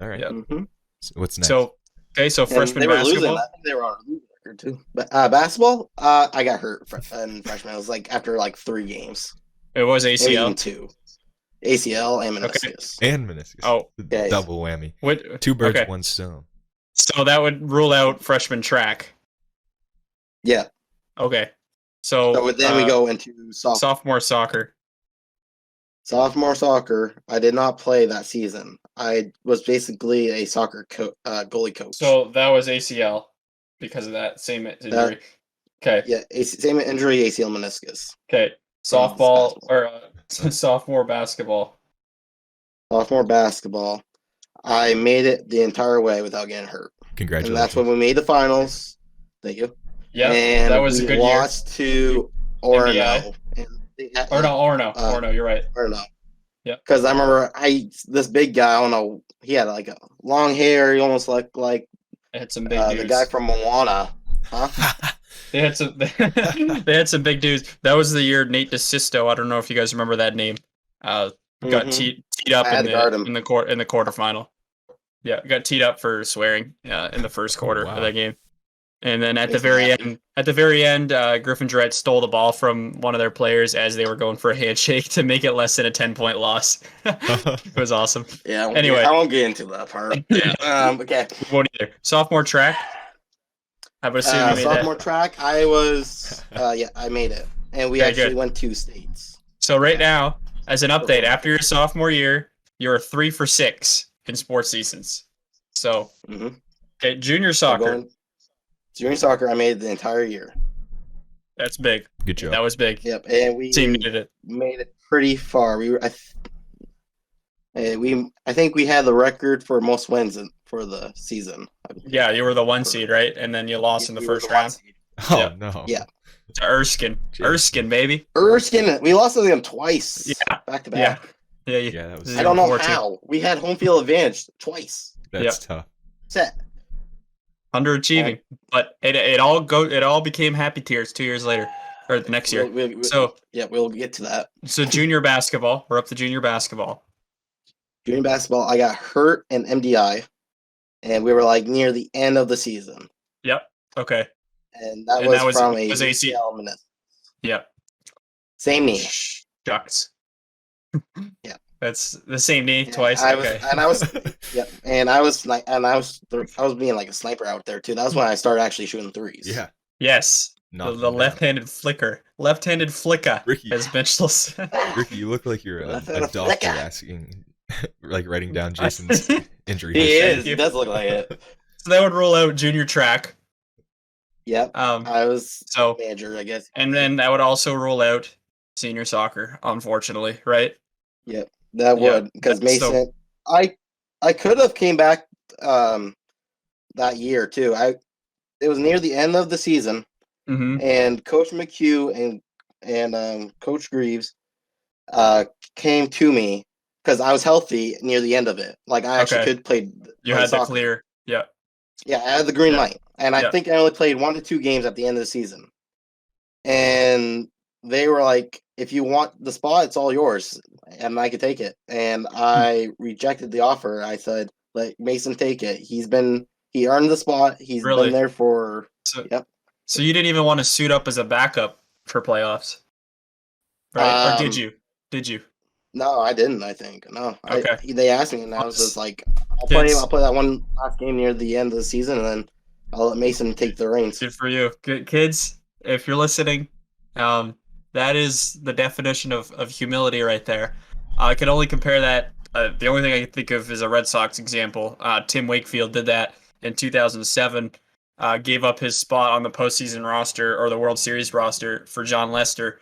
All right. Yeah. Mm-hmm. So what's next? So okay, so And freshman they were basketball. losing. I think they were on a losing record too. But basketball, I got hurt in freshman. It was like after like 3 games, It was maybe even ACL. 2. ACL and Okay. meniscus. and meniscus. Oh, yeah. Double whammy. what? 2 birds, Okay. 1 stone. So that would rule out freshman track. Yeah. Okay. So, So then we go into sophomore soccer. sophomore soccer. I did not play that season. I was basically a soccer goalie coach. So that was ACL because of that same injury. Okay. yeah, same injury, ACL meniscus. Okay. Softball or sophomore basketball. Sophomore basketball. I made it the entire way without getting hurt. Congratulations. And that's when we made the finals. Thank you. Yeah, and that was a we good year. lost to Orono. NBI. Orno, you're right. Orono. Yeah. Because I remember this big guy, I don't know, he had like a long hair, he almost looked like They had some big the dudes. guy from Moana. Huh? They had some they had some big dudes. That was the year Nate DeSisto, I don't know if you guys remember that name. Got Mhm. teed up I had in to guard him. the quarterfinal. Yeah, got teed up for swearing in the first quarter wow. of that game. And then at the Makes me very happy. end, Griffin Durrett stole the ball from one of their players as they were going for a handshake to make it less than a 10-point loss. It was awesome. Yeah. Anyway. I won't get into that part. Okay. We won't either. Sophomore track. I would assume you made Sophomore that. track, I was yeah, I made it, and we Okay, actually good. went 2 states. So right now, as an update, after your sophomore year, you're 3 for 6 in sports seasons. So, Mhm. okay, junior So soccer. junior soccer, I made it the entire year. That's big. Good job. That was big. Yep, and we Team needed it. made it pretty far. We were, I think we had the record for most wins for the season. Yeah, you were the 1 seed, right? And then you lost in the We were first one round seed. Oh, Yeah. no. Yeah. to Erskine. Jeez. Erskine, baby. Erskine, we lost to them twice. Yeah. Back to Yeah. back. Yeah, Yeah, that was. I don't know Before, too. how. We had home field advantage twice. That's tough. Set. Underachieving, but it all became happy tears 2 years later, or the next year. So yeah, we'll get to that. So junior basketball, we're up to junior basketball. Junior basketball, I got hurt in MDI, and we were like near the end of the season, Yep. Okay. and that And was that was- from a was AC. ACL meniscus. Yep. Same knee. Shucks. Yeah. That's the same knee Yeah, twice. I was, Okay. and I was, yeah, and I was being like a sniper out there too. That was when I started actually shooting threes. Yeah. Yes. Knock The him down. left-handed flicker. Left-handed flicker, Ricky. as Mitchell said. Ricky, you look like you're a Left-handed doctor flicker. asking, like writing down Jason's injury. He history. is. He does look like it. So that would rule out junior track. Yep. I was So manager, I guess. and then that would also rule out senior soccer, unfortunately, right? Yep, that Yeah, would because that's so- Mason. I could have came back that year too. It was near the end of the season, Mm-hmm. and Coach McHugh and Coach Greaves came to me because I was healthy near the end of it. Like I actually Okay. could play. You play had the soccer. clear. Yeah. Yeah, I had the green Yeah. light, and I Yeah. think I only played 1 to 2 games at the end of the season. and they were like, "If you want the spot, it's all yours, and I could take it." And I rejected the offer. I said, "Let Mason take it. He earned the spot. He's Really? been there for So, yep." so you didn't even want to suit up as a backup for playoffs, right? Or did you? Did you? No, I didn't. I think no. Okay. They asked me, and I was just like, "I'll Kids, play that one last game near the end of the season, and then I'll let Mason take the reins." good for you. Good kids, if you're listening, that is the definition of humility right there. I can only compare that. The only thing I can think of is a Red Sox example. Tim Wakefield did that in 2007. Gave up his spot on the postseason roster or the World Series roster for John Lester.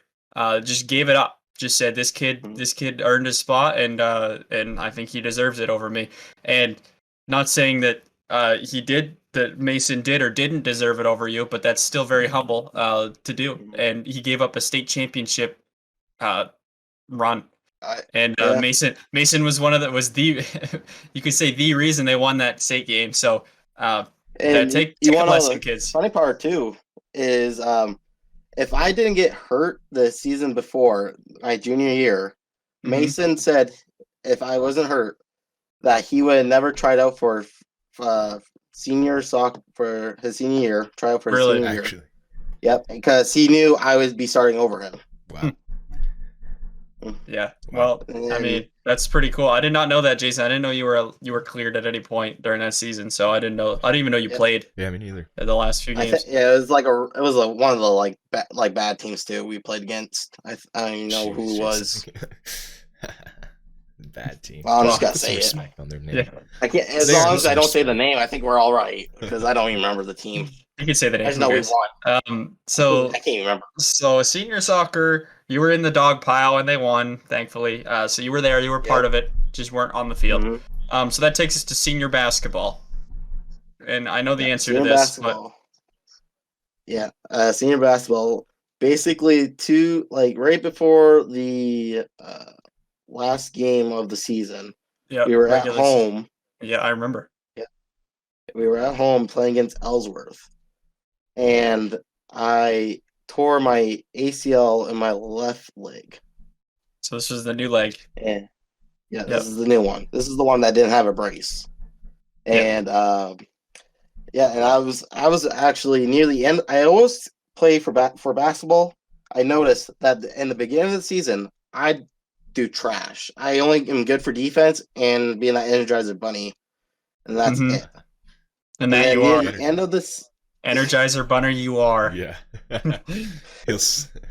Just gave it up. Just said this kid earned his spot, and I think he deserves it over me. And not saying that that Mason did or didn't deserve it over you, but that's still very humble to do. And he gave up a state championship run. And Yeah. Mason was the you could say the reason they won that state game. So And take you a want to know lesson, the kids. funny part too is if I didn't get hurt the season before my junior year, Mhm. Mason said if I wasn't hurt that he would have never tried out for senior soccer for his senior year. Try out for his Really? senior year. Actually, Yep, because he knew I would be starting over him. wow. Yeah. Wow. Well, I mean, that's pretty cool. I did not know that, Jason. I didn't know you were cleared at any point during that season. So I didn't even know you Yep. played Yeah, me neither. in the last few games. Yeah, it was like one of the bad teams too we played against. I don't even know who it was. Bad team. Well, I'm just gonna Put say some it. respect on their name. Yeah. I can't as There long is as I don't say the respect. name. I think we're all right because I don't even remember the team. You can say the name. I just know we won. So I can't even remember. So senior soccer, you were in the dog pile and they won, thankfully. So you were there, you were part of it, just weren't on the field. Mhm. So that takes us to senior basketball. And I know the answer to Senior this, basketball. Yeah, senior basketball. Basically, right before the last game of the season, yeah, we were at regular home. Yeah, I remember. Yeah, we were at home playing against Ellsworth, and I tore my ACL in my left leg. So this was the new leg. And yeah, this is the new one. This is the one that didn't have a brace. And yeah, and I was actually near the end. I always play for basketball. I noticed that in the beginning of the season, I do trash. I only am good for defense and being that Energizer Bunny, and that's it. And that you are. Near the end of this, Energizer Bunny, you are. Yeah.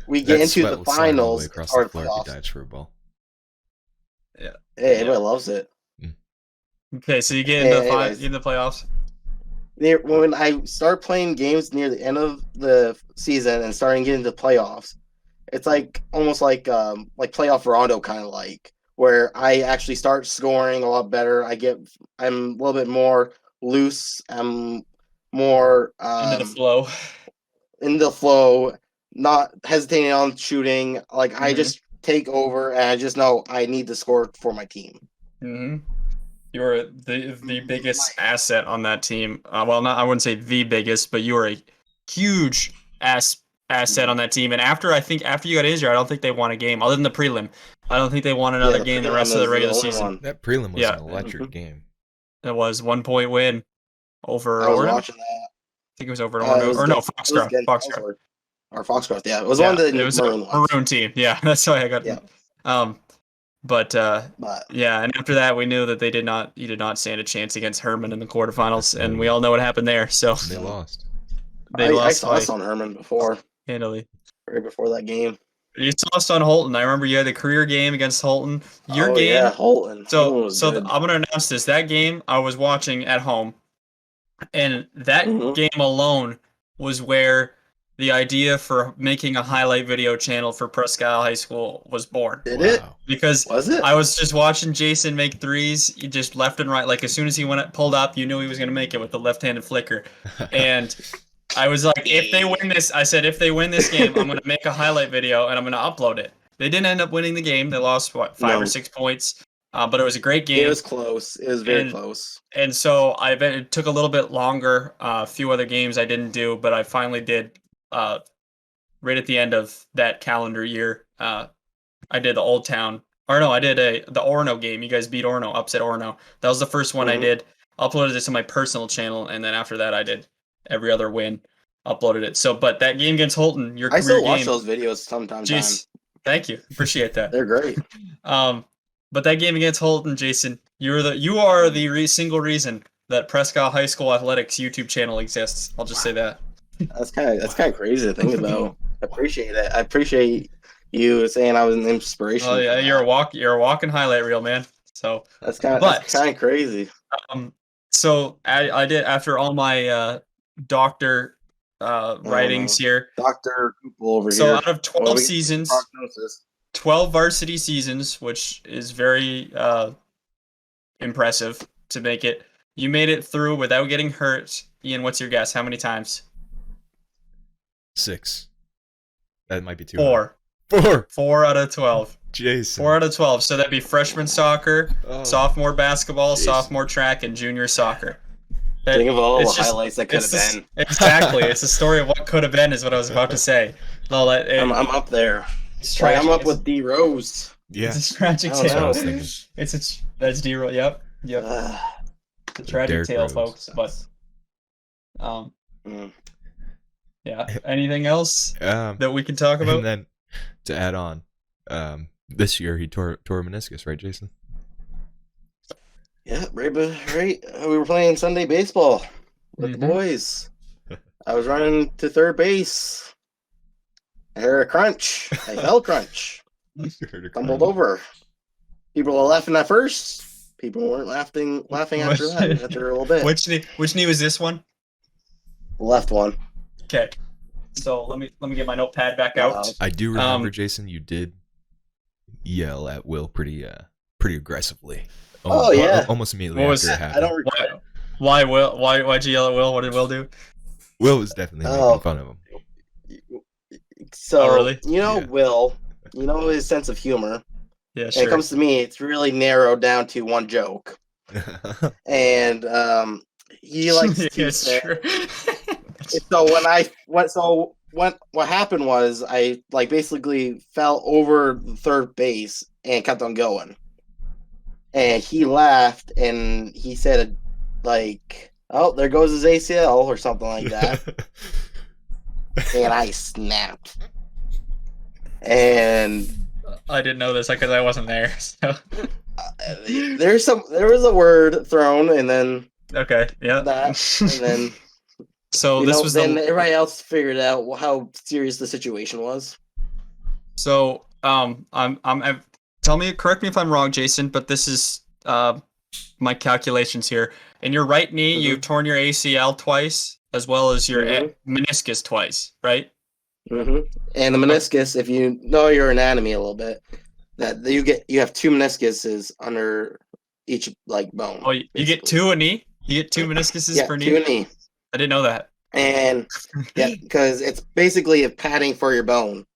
We get into the all finals the way across or the floor if he playoffs. dives for a ball. Yeah. Hey, everybody loves it. Okay, so you get into Anyways. in the playoffs. When I start playing games near the end of the season and starting getting into playoffs, it's like almost like playoff Rondo kind of like where I actually start scoring a lot better. I'm a little bit more loose. I'm more Into the flow. In the flow, not hesitating on shooting. Like I just take over and I just know I need to score for my team. Mm-hmm. You were the biggest asset on that team. Well, I wouldn't say the biggest, but you were a huge asset on that team. And after you got injured, I don't think they won a game other than the prelim. I don't think they won another game the rest of the regular season. That prelim was an electric game. It was 1 point win over I was Orem. watching that. I think it was over Orem. Or no, Foxcroft. Or Foxcroft, yeah. It was one of the maroon team. Yeah, that's why I got it. But yeah, and after that, we knew that you did not stand a chance against Herman in the quarterfinals, and we all know what happened there. So they lost. I saw us on Herman before. Handily. Right before that game. You saw us on Holton. I remember you had a career game against Holton. Your game. Yeah, Holton. So I'm gonna announce this. That game I was watching at home, and that game alone was where the idea for making a highlight video channel for Presque Isle High School was born. Did it? Because was it? I was just watching Jason make threes, just left and right. Like as soon as he pulled up, you knew he was going to make it with the left-handed flicker. And I was like, if they win this, I said, if they win this game, I'm going to make a highlight video and I'm going to upload it. They didn't end up winning the game. They lost, 5 or 6 points. But it was a great game. It was close. It was very close. And so it took a little bit longer. A few other games I didn't do, but I finally did right at the end of that calendar year, I did the Old Town. Or no, I did the Orono game. You guys beat Orono, upset Orono. That was the first one I did. Uploaded it to my personal channel, and then after that, I did every other win. Uploaded it. So, but that game against Holton, your career I still watch game, those videos sometimes. Jeez, thank you, appreciate that. They're great. But that game against Holton, Jason, you are the single reason that Prescott High School Athletics YouTube channel exists. I'll just say that. That's kind of crazy to think about. I appreciate it. I appreciate you saying I was an inspiration. Oh yeah, you're a walking highlight reel, man. So that's kind of crazy. So I did, after all my doctor writings here. Dr. Google over here. So out of 12 seasons, 12 varsity seasons, which is very impressive to make it. You made it through without getting hurt. Ian, what's your guess? How many times? 6. That might be too 4. high. 4 out of 12. Jason. 4 out of 12. So that'd be freshman soccer, sophomore basketball, Jason. Sophomore track, and junior soccer. Think of all the highlights that could have been. Exactly. It's a story of what could have been, is what I was about to say. Well, I'm up there. I'm up with D Rose. Yeah. It's a tragic tale. That's D Rose. Yep. It's a tragic Derrick tale, Rose. folks. But yeah. Anything else that we can talk about? And then to add on, this year he tore a meniscus, right, Jason? Yeah, right. We were playing Sunday baseball with the boys. I was running to third base. I heard a crunch. I felt crunch. Tumbled over. People were laughing at first. People weren't laughing after that. After a little bit. Which knee was this one? The left one. Okay. So let me get my notepad back out. I do remember, Jason, you did yell at Will pretty aggressively. Yeah. Almost immediately after it happened. I don't recall. Why Will? Why'd you yell at Will? What did Will do? Will was definitely making fun of him. So, really? Will, his sense of humor. Yeah, When sure. it comes to me, it's really narrowed down to one joke. And he likes to say. True. So what happened was I basically fell over the third base and kept on going. And he laughed and he said, "Oh, there goes his ACL," or something like that. And I snapped. And I didn't know this because I wasn't there. So there was a word thrown, and then okay, yeah, that, and then so this was then everybody else figured out how serious the situation was. So correct me if I'm wrong, Jason, but this is my calculations here. In your right knee, you've torn your ACL twice, as well as your meniscus twice, right? And the meniscus, if you know your anatomy a little bit, that you have 2 meniscuses under each bone. Oh, you get 2 a knee? You get 2 meniscuses per knee? 2 a knee. I didn't know that. And because it's basically a padding for your bone,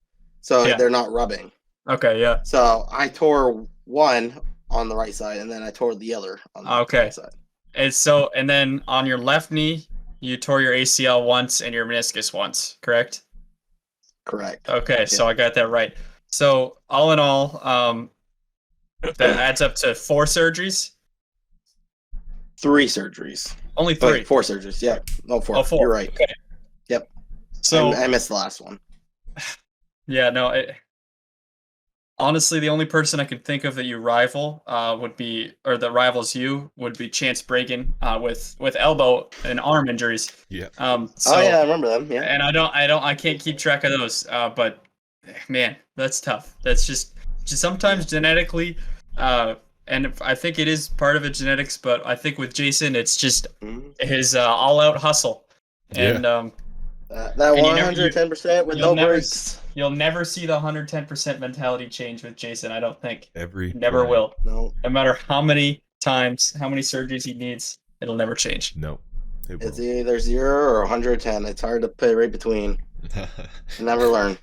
so they're not rubbing. Okay, yeah. So I tore one on the right side, and then I tore the other on the right side. And then on your left knee, you tore your ACL once and your meniscus once, correct? Correct. Okay, so I got that right. So all in all, that adds up to 4 surgeries? 3 surgeries. Only 3? 4 surgeries, yeah. No, 4. Oh, 4. You're right. Okay. Yep. So I missed the last one. Yeah, no, honestly, the only person I could think of that you rival that rivals you would be Chance Bragan with elbow and arm injuries. Yeah. I remember them. Yeah. And I can't keep track of those. But man, that's tough. That's just sometimes genetically, and I think it is part of it genetics. But I think with Jason, it's just his all-out hustle. And that 110% with no breaks. You'll never see the 110% mentality change with Jason, I don't think. Never point. will. No. No matter how many times, how many surgeries he needs, it'll never change. No. It's either 0 or 110. It's hard to put right between. Never learn.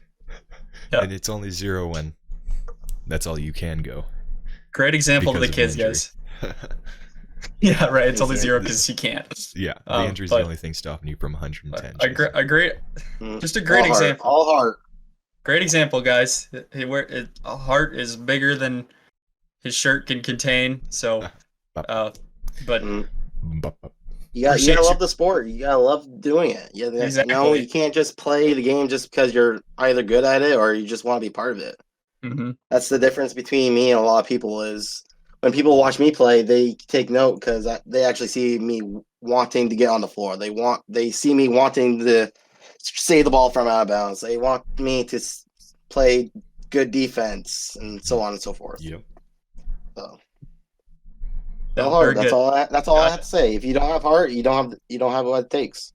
Yep. And it's only 0 when that's all you can go. Great example of the kids, guys. Yeah, right. It's only 0 because he can't. Yeah, the injury's the only thing stopping you from 110. Just a great example. All heart. Great example, guys. A heart is bigger than his shirt can contain. So, but Mm. You appreciate gotta you. love the sport. You gotta love doing it. Exactly. You can't just play the game just because you're either good at it or you just want to be part of it. Mm-hmm. That's the difference between me and a lot of people. Is when people watch me play, they take note because they actually see me wanting to get on the floor. They see me wanting to save the ball from out of bounds. They want me to play good defense and so on and so forth. Yep. So. No, Heart. That's good. all. That's all I have to say. If you don't have heart, you don't have what it takes.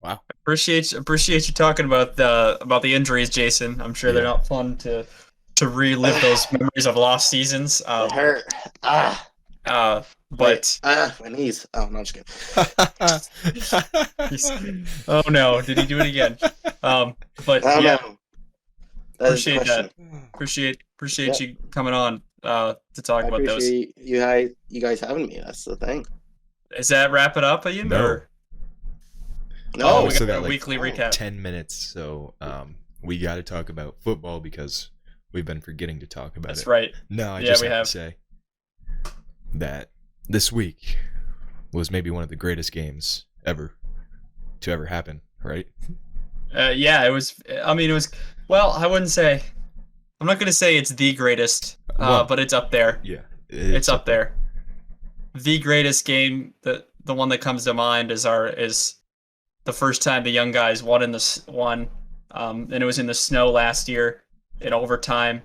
Wow. Appreciate you talking about the injuries, Jason. I'm sure they're not fun to relive those memories of lost seasons. It hurt. But my knees. Oh, no, I'm just kidding. Oh no, did he do it again? But yeah, appreciate that. Appreciate you coming on to talk about those. I appreciate you guys having me. That's the thing. Is that wrap it up, Ian? No. No, we still got got a like weekly recap. 10 minutes, so we got to talk about football because we've been forgetting to talk about it. That's right. No, I just have to say that this week was maybe one of the greatest games ever to ever happen, right? Yeah, it was. I mean, it was. Well, I wouldn't say. I'm not gonna say it's the greatest, but it's up there. Yeah, it's up there. The greatest game, the one that comes to mind is the first time the young guys won, and it was in the snow last year in overtime,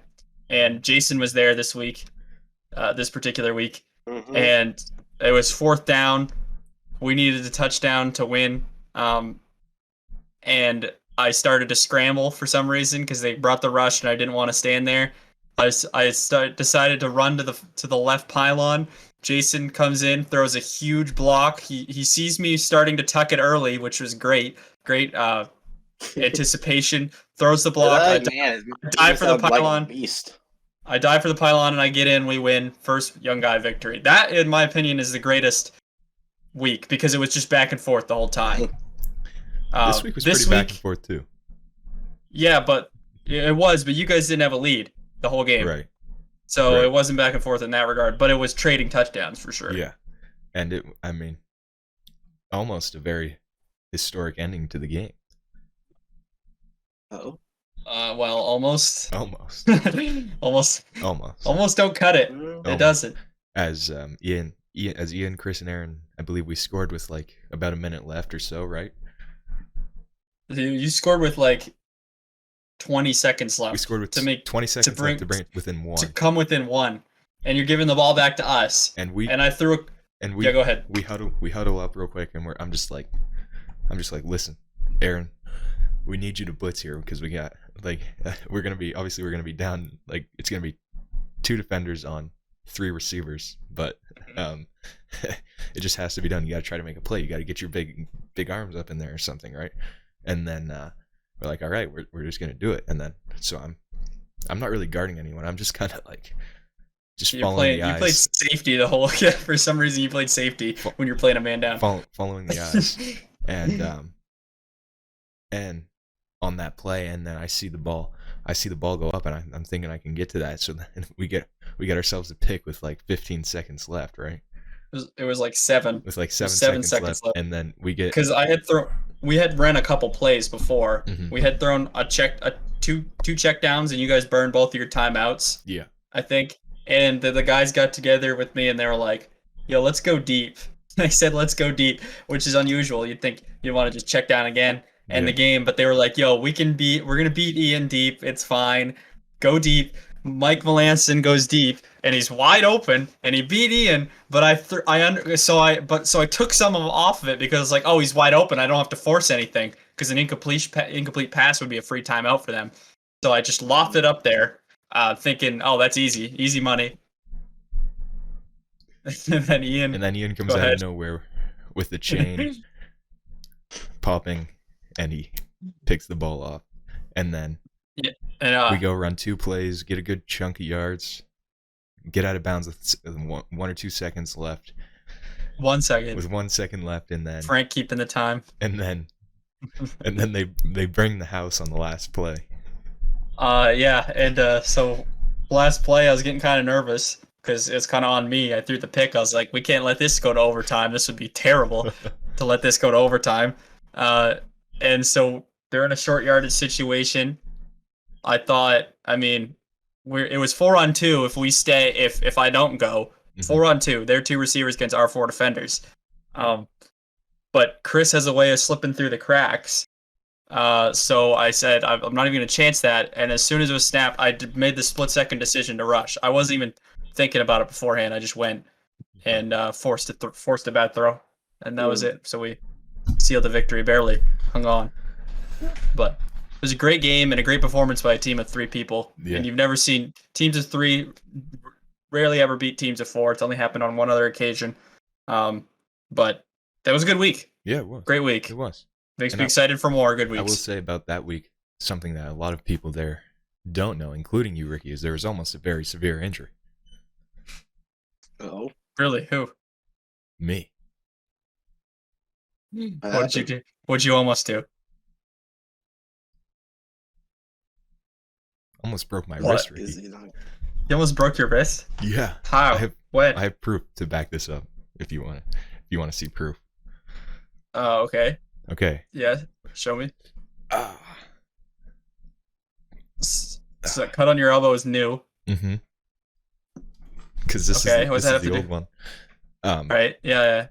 and Jason was there this particular week, and it was 4th down. We needed a touchdown to win, and I started to scramble for some reason because they brought the rush and I didn't want to stand there. I decided to run to the left pylon. Jason comes in, throws a huge block. He sees me starting to tuck it early, which was great anticipation. Throws the block. I dive for the pylon. Beast. I dive for the pylon and I get in. We win. First young guy victory. That, in my opinion, is the greatest week because it was just back and forth the whole time. This week was pretty back and forth too. Yeah, but it was. But you guys didn't have a lead the whole game, right? So it wasn't back and forth in that regard. But it was trading touchdowns for sure. Yeah, and almost a very historic ending to the game. Oh. Well, almost. Almost don't cut it. It doesn't. As Ian, Chris, and Aaron, I believe we scored with like about a minute left or so, right? You scored with like 20 seconds left. We scored with 20 seconds left to bring it within one. To come within one, and you're giving the ball back to us. And I threw. Yeah, go ahead. We huddle up real quick, and I'm just like, listen, Aaron, we need you to blitz here because we got we're gonna be down, like it's gonna be 2 defenders on 3 receivers, but it just has to be done. You gotta try to make a play. You gotta get your big arms up in there or something, right? And then we're like, all right, we're just gonna do it. And then so I'm not really guarding anyone. I'm just kind of like following the eyes. You played safety the whole. Yeah, for some reason you played safety when you're playing a man down. Following the eyes, and on that play, and then I see the ball go up, and I'm thinking I can get to that. So then we get ourselves a pick with like 15 seconds left, right? It was like 7. With like 7 seconds left, and then we get because we had ran a couple plays before. Mm-hmm. We had thrown two check downs, and you guys burned both of your timeouts. Yeah, I think. And the guys got together with me, and they were like, "Yo, let's go deep." I said, "Let's go deep," which is unusual. You'd think you'd want to just check down again and the game, but they were like, "Yo, we're gonna beat Ian deep. It's fine. Go deep." Mike Melanson goes deep, and he's wide open, and he beat Ian. But so I took some off of it because like, oh, he's wide open. I don't have to force anything because an incomplete pass would be a free timeout for them. So I just lofted it up there, thinking, oh, that's easy money. and then Ian comes out of nowhere with the chain popping, and he picks the ball off, and then. Yeah. And, we go run 2 plays, get a good chunk of yards, get out of bounds with 1 or 2 seconds left. 1 second. With 1 second left, and then Frank keeping the time. And then they bring the house on the last play. Yeah, and so last play, I was getting kind of nervous because it's kind of on me. I threw the pick. I was like, we can't let this go to overtime. This would be terrible to let this go to overtime. Uh, and so they're in a short yardage situation. I thought, I mean, it was 4-on-2 if we stay, if I don't go. 4-on-2. Their two receivers against our four defenders. But Chris has a way of slipping through the cracks. So I said, I'm not even going to chance that. And as soon as it was snapped, made the split-second decision to rush. I wasn't even thinking about it beforehand. I just went and forced a bad throw. And that was it. So we sealed the victory, barely hung on. But it was a great game and a great performance by a team of 3 people. Yeah. And you've never seen teams of 3 rarely ever beat teams of 4. It's only happened on one other occasion. But that was a good week. Yeah, it was. Great week. It was. Makes me excited for more good weeks. I will say about that week, something that a lot of people there don't know, including you, Ricky, is there was almost a very severe injury. Oh. Really? Who? Me. What did you do? What'd you almost do? Almost broke my What wrist, Ricky. is he not? You almost broke your wrist? Yeah. How? When? I have proof to back this up if you want to see proof. Oh, okay. Okay. Yeah, show me. Ah. So that cut on your elbow is new. Mm-hmm. Because this Okay, is what's this that is have the to old one. Right? Yeah.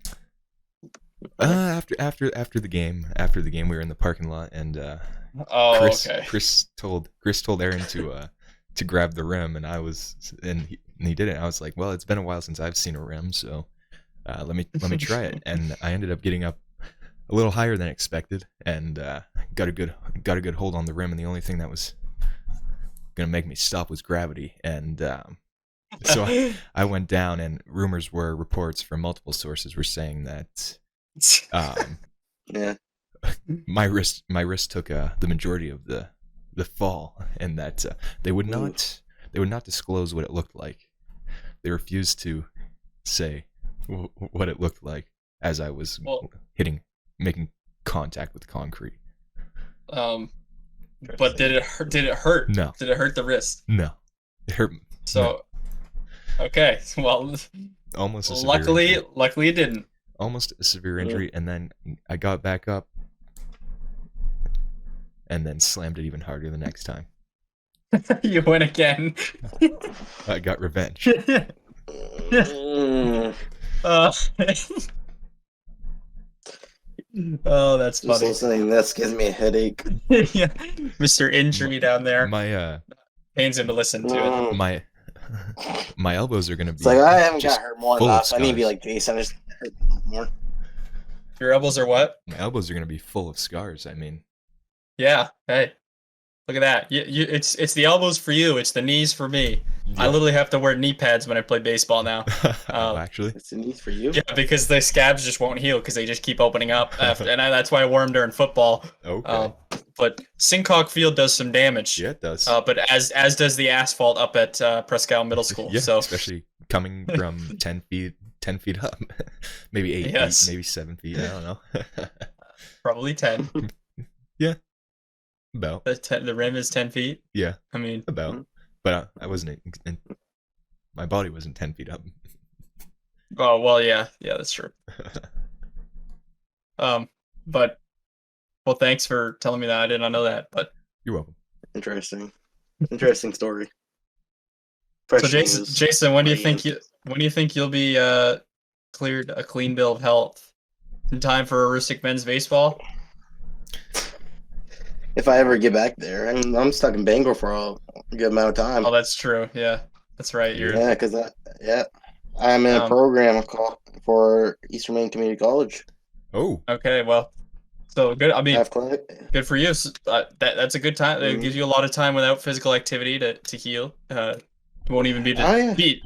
After the game, we were in the parking lot, and Oh, Chris okay. Chris told Aaron to grab the rim, and he did it. I was like, well, it's been a while since I've seen a rim, so let me try it. And I ended up getting up a little higher than expected, and got a good hold on the rim. And the only thing that was gonna make me stop was gravity. And so I went down, and reports from multiple sources were saying that Yeah. my wrist took the majority of the fall, and that they would not disclose what it looked like. They refused to say what it looked like as I was making contact with concrete. But did it hurt? Did it hurt? No. Did it hurt the wrist? No, it hurt. So, okay. Well, Almost a severe injury. luckily it didn't. Almost a severe injury, and then I got back up, and then slammed it even harder the next time. You win again. I got revenge. Oh, that's Just funny. listening to this gives me a headache. Yeah, Mr. Injury down there. My Pains him to listen to it. my elbows are gonna be. It's like I haven't just got hurt more full than of us. I need to be scars. like Jason. I just hurt more. Your elbows are what? My elbows are gonna be full of scars. I mean, Yeah. Hey, look at that. It's the elbows for you. It's the knees for me. I literally have to wear knee pads when I play baseball now. actually, It's a need for you. Yeah, because the scabs just won't heal because they just keep opening up. That's why I wore them during football. okay. But Sincock Field does some damage. Yeah, it does. But as does the asphalt up at Presque Middle School. Yeah, So especially coming from 10 feet up, maybe 8 Yes. feet, maybe 7 feet. I don't know. probably 10. About. The rim is 10 feet. Yeah, I mean, about. But I wasn't. My body wasn't 10 feet up. oh well, yeah, that's true. But well, thanks for telling me that. I did not know that. But You're welcome. Interesting story. so Fresh Jason, news. when do you think you'll be cleared a clean bill of health in time for Aroostook men's baseball? If I ever get back there, I'm stuck in Bangor for a good amount of time. Oh, that's true. Yeah, that's right. Yeah, because I'm in a program for Eastern Maine Community College. Oh. Okay. Well, so good. I mean, good for you. So, that's a good time. It gives you a lot of time without physical activity to heal. Won't even be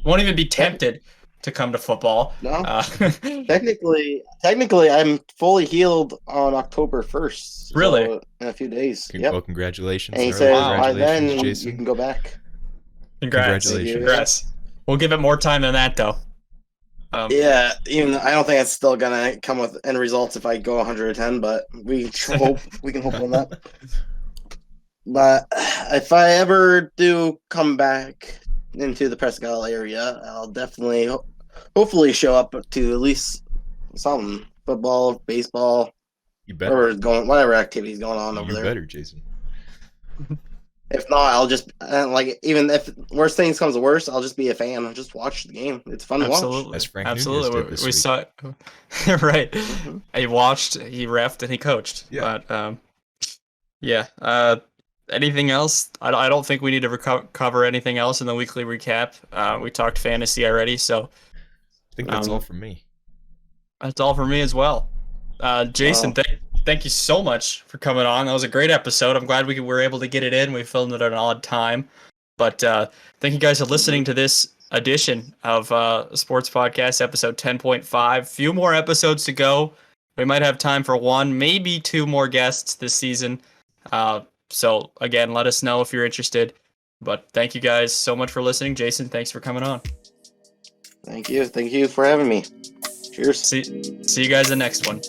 won't even be tempted to come to football. No. Technically, I'm fully healed on October 1st. Really? So in a few days. Well, congratulations. And he Early said by congratulations, then Jason. you can go back. Congratulations. Congrats. We'll give it more time than that, though. Yeah, even I don't think it's still gonna come with end results if I go 110, but we can hope on that. But if I ever do come back into the Prescott Isle area, I'll definitely, hopefully, show up to at least something: football, baseball, You better. whatever activities going on over You there. better, Jason. If not, I'll just like, even if worst things comes to worst, I'll just be a fan. I'll just watch the game. It's fun to watch. Absolutely. As Frank Absolutely. Nunez did this we week. saw it. Right. Mhm. He watched, he refed, and he coached. Yeah. But yeah. Anything else? I don't think we need to cover anything else in the weekly recap. We talked fantasy already, so I think that's all from me. that's all for me as well. Jason, Wow. thank you so much for coming on. That was a great episode. I'm glad we were able to get it in. We filmed it at an odd time. But thank you guys for listening to this edition of Sports Podcast, episode 10.5. Few more episodes to go. We might have time for one, maybe two more guests this season. So, again, let us know if you're interested. But thank you guys so much for listening. Jason, thanks for coming on. Thank you. Thank you for having me. Cheers. See you guys in the next one.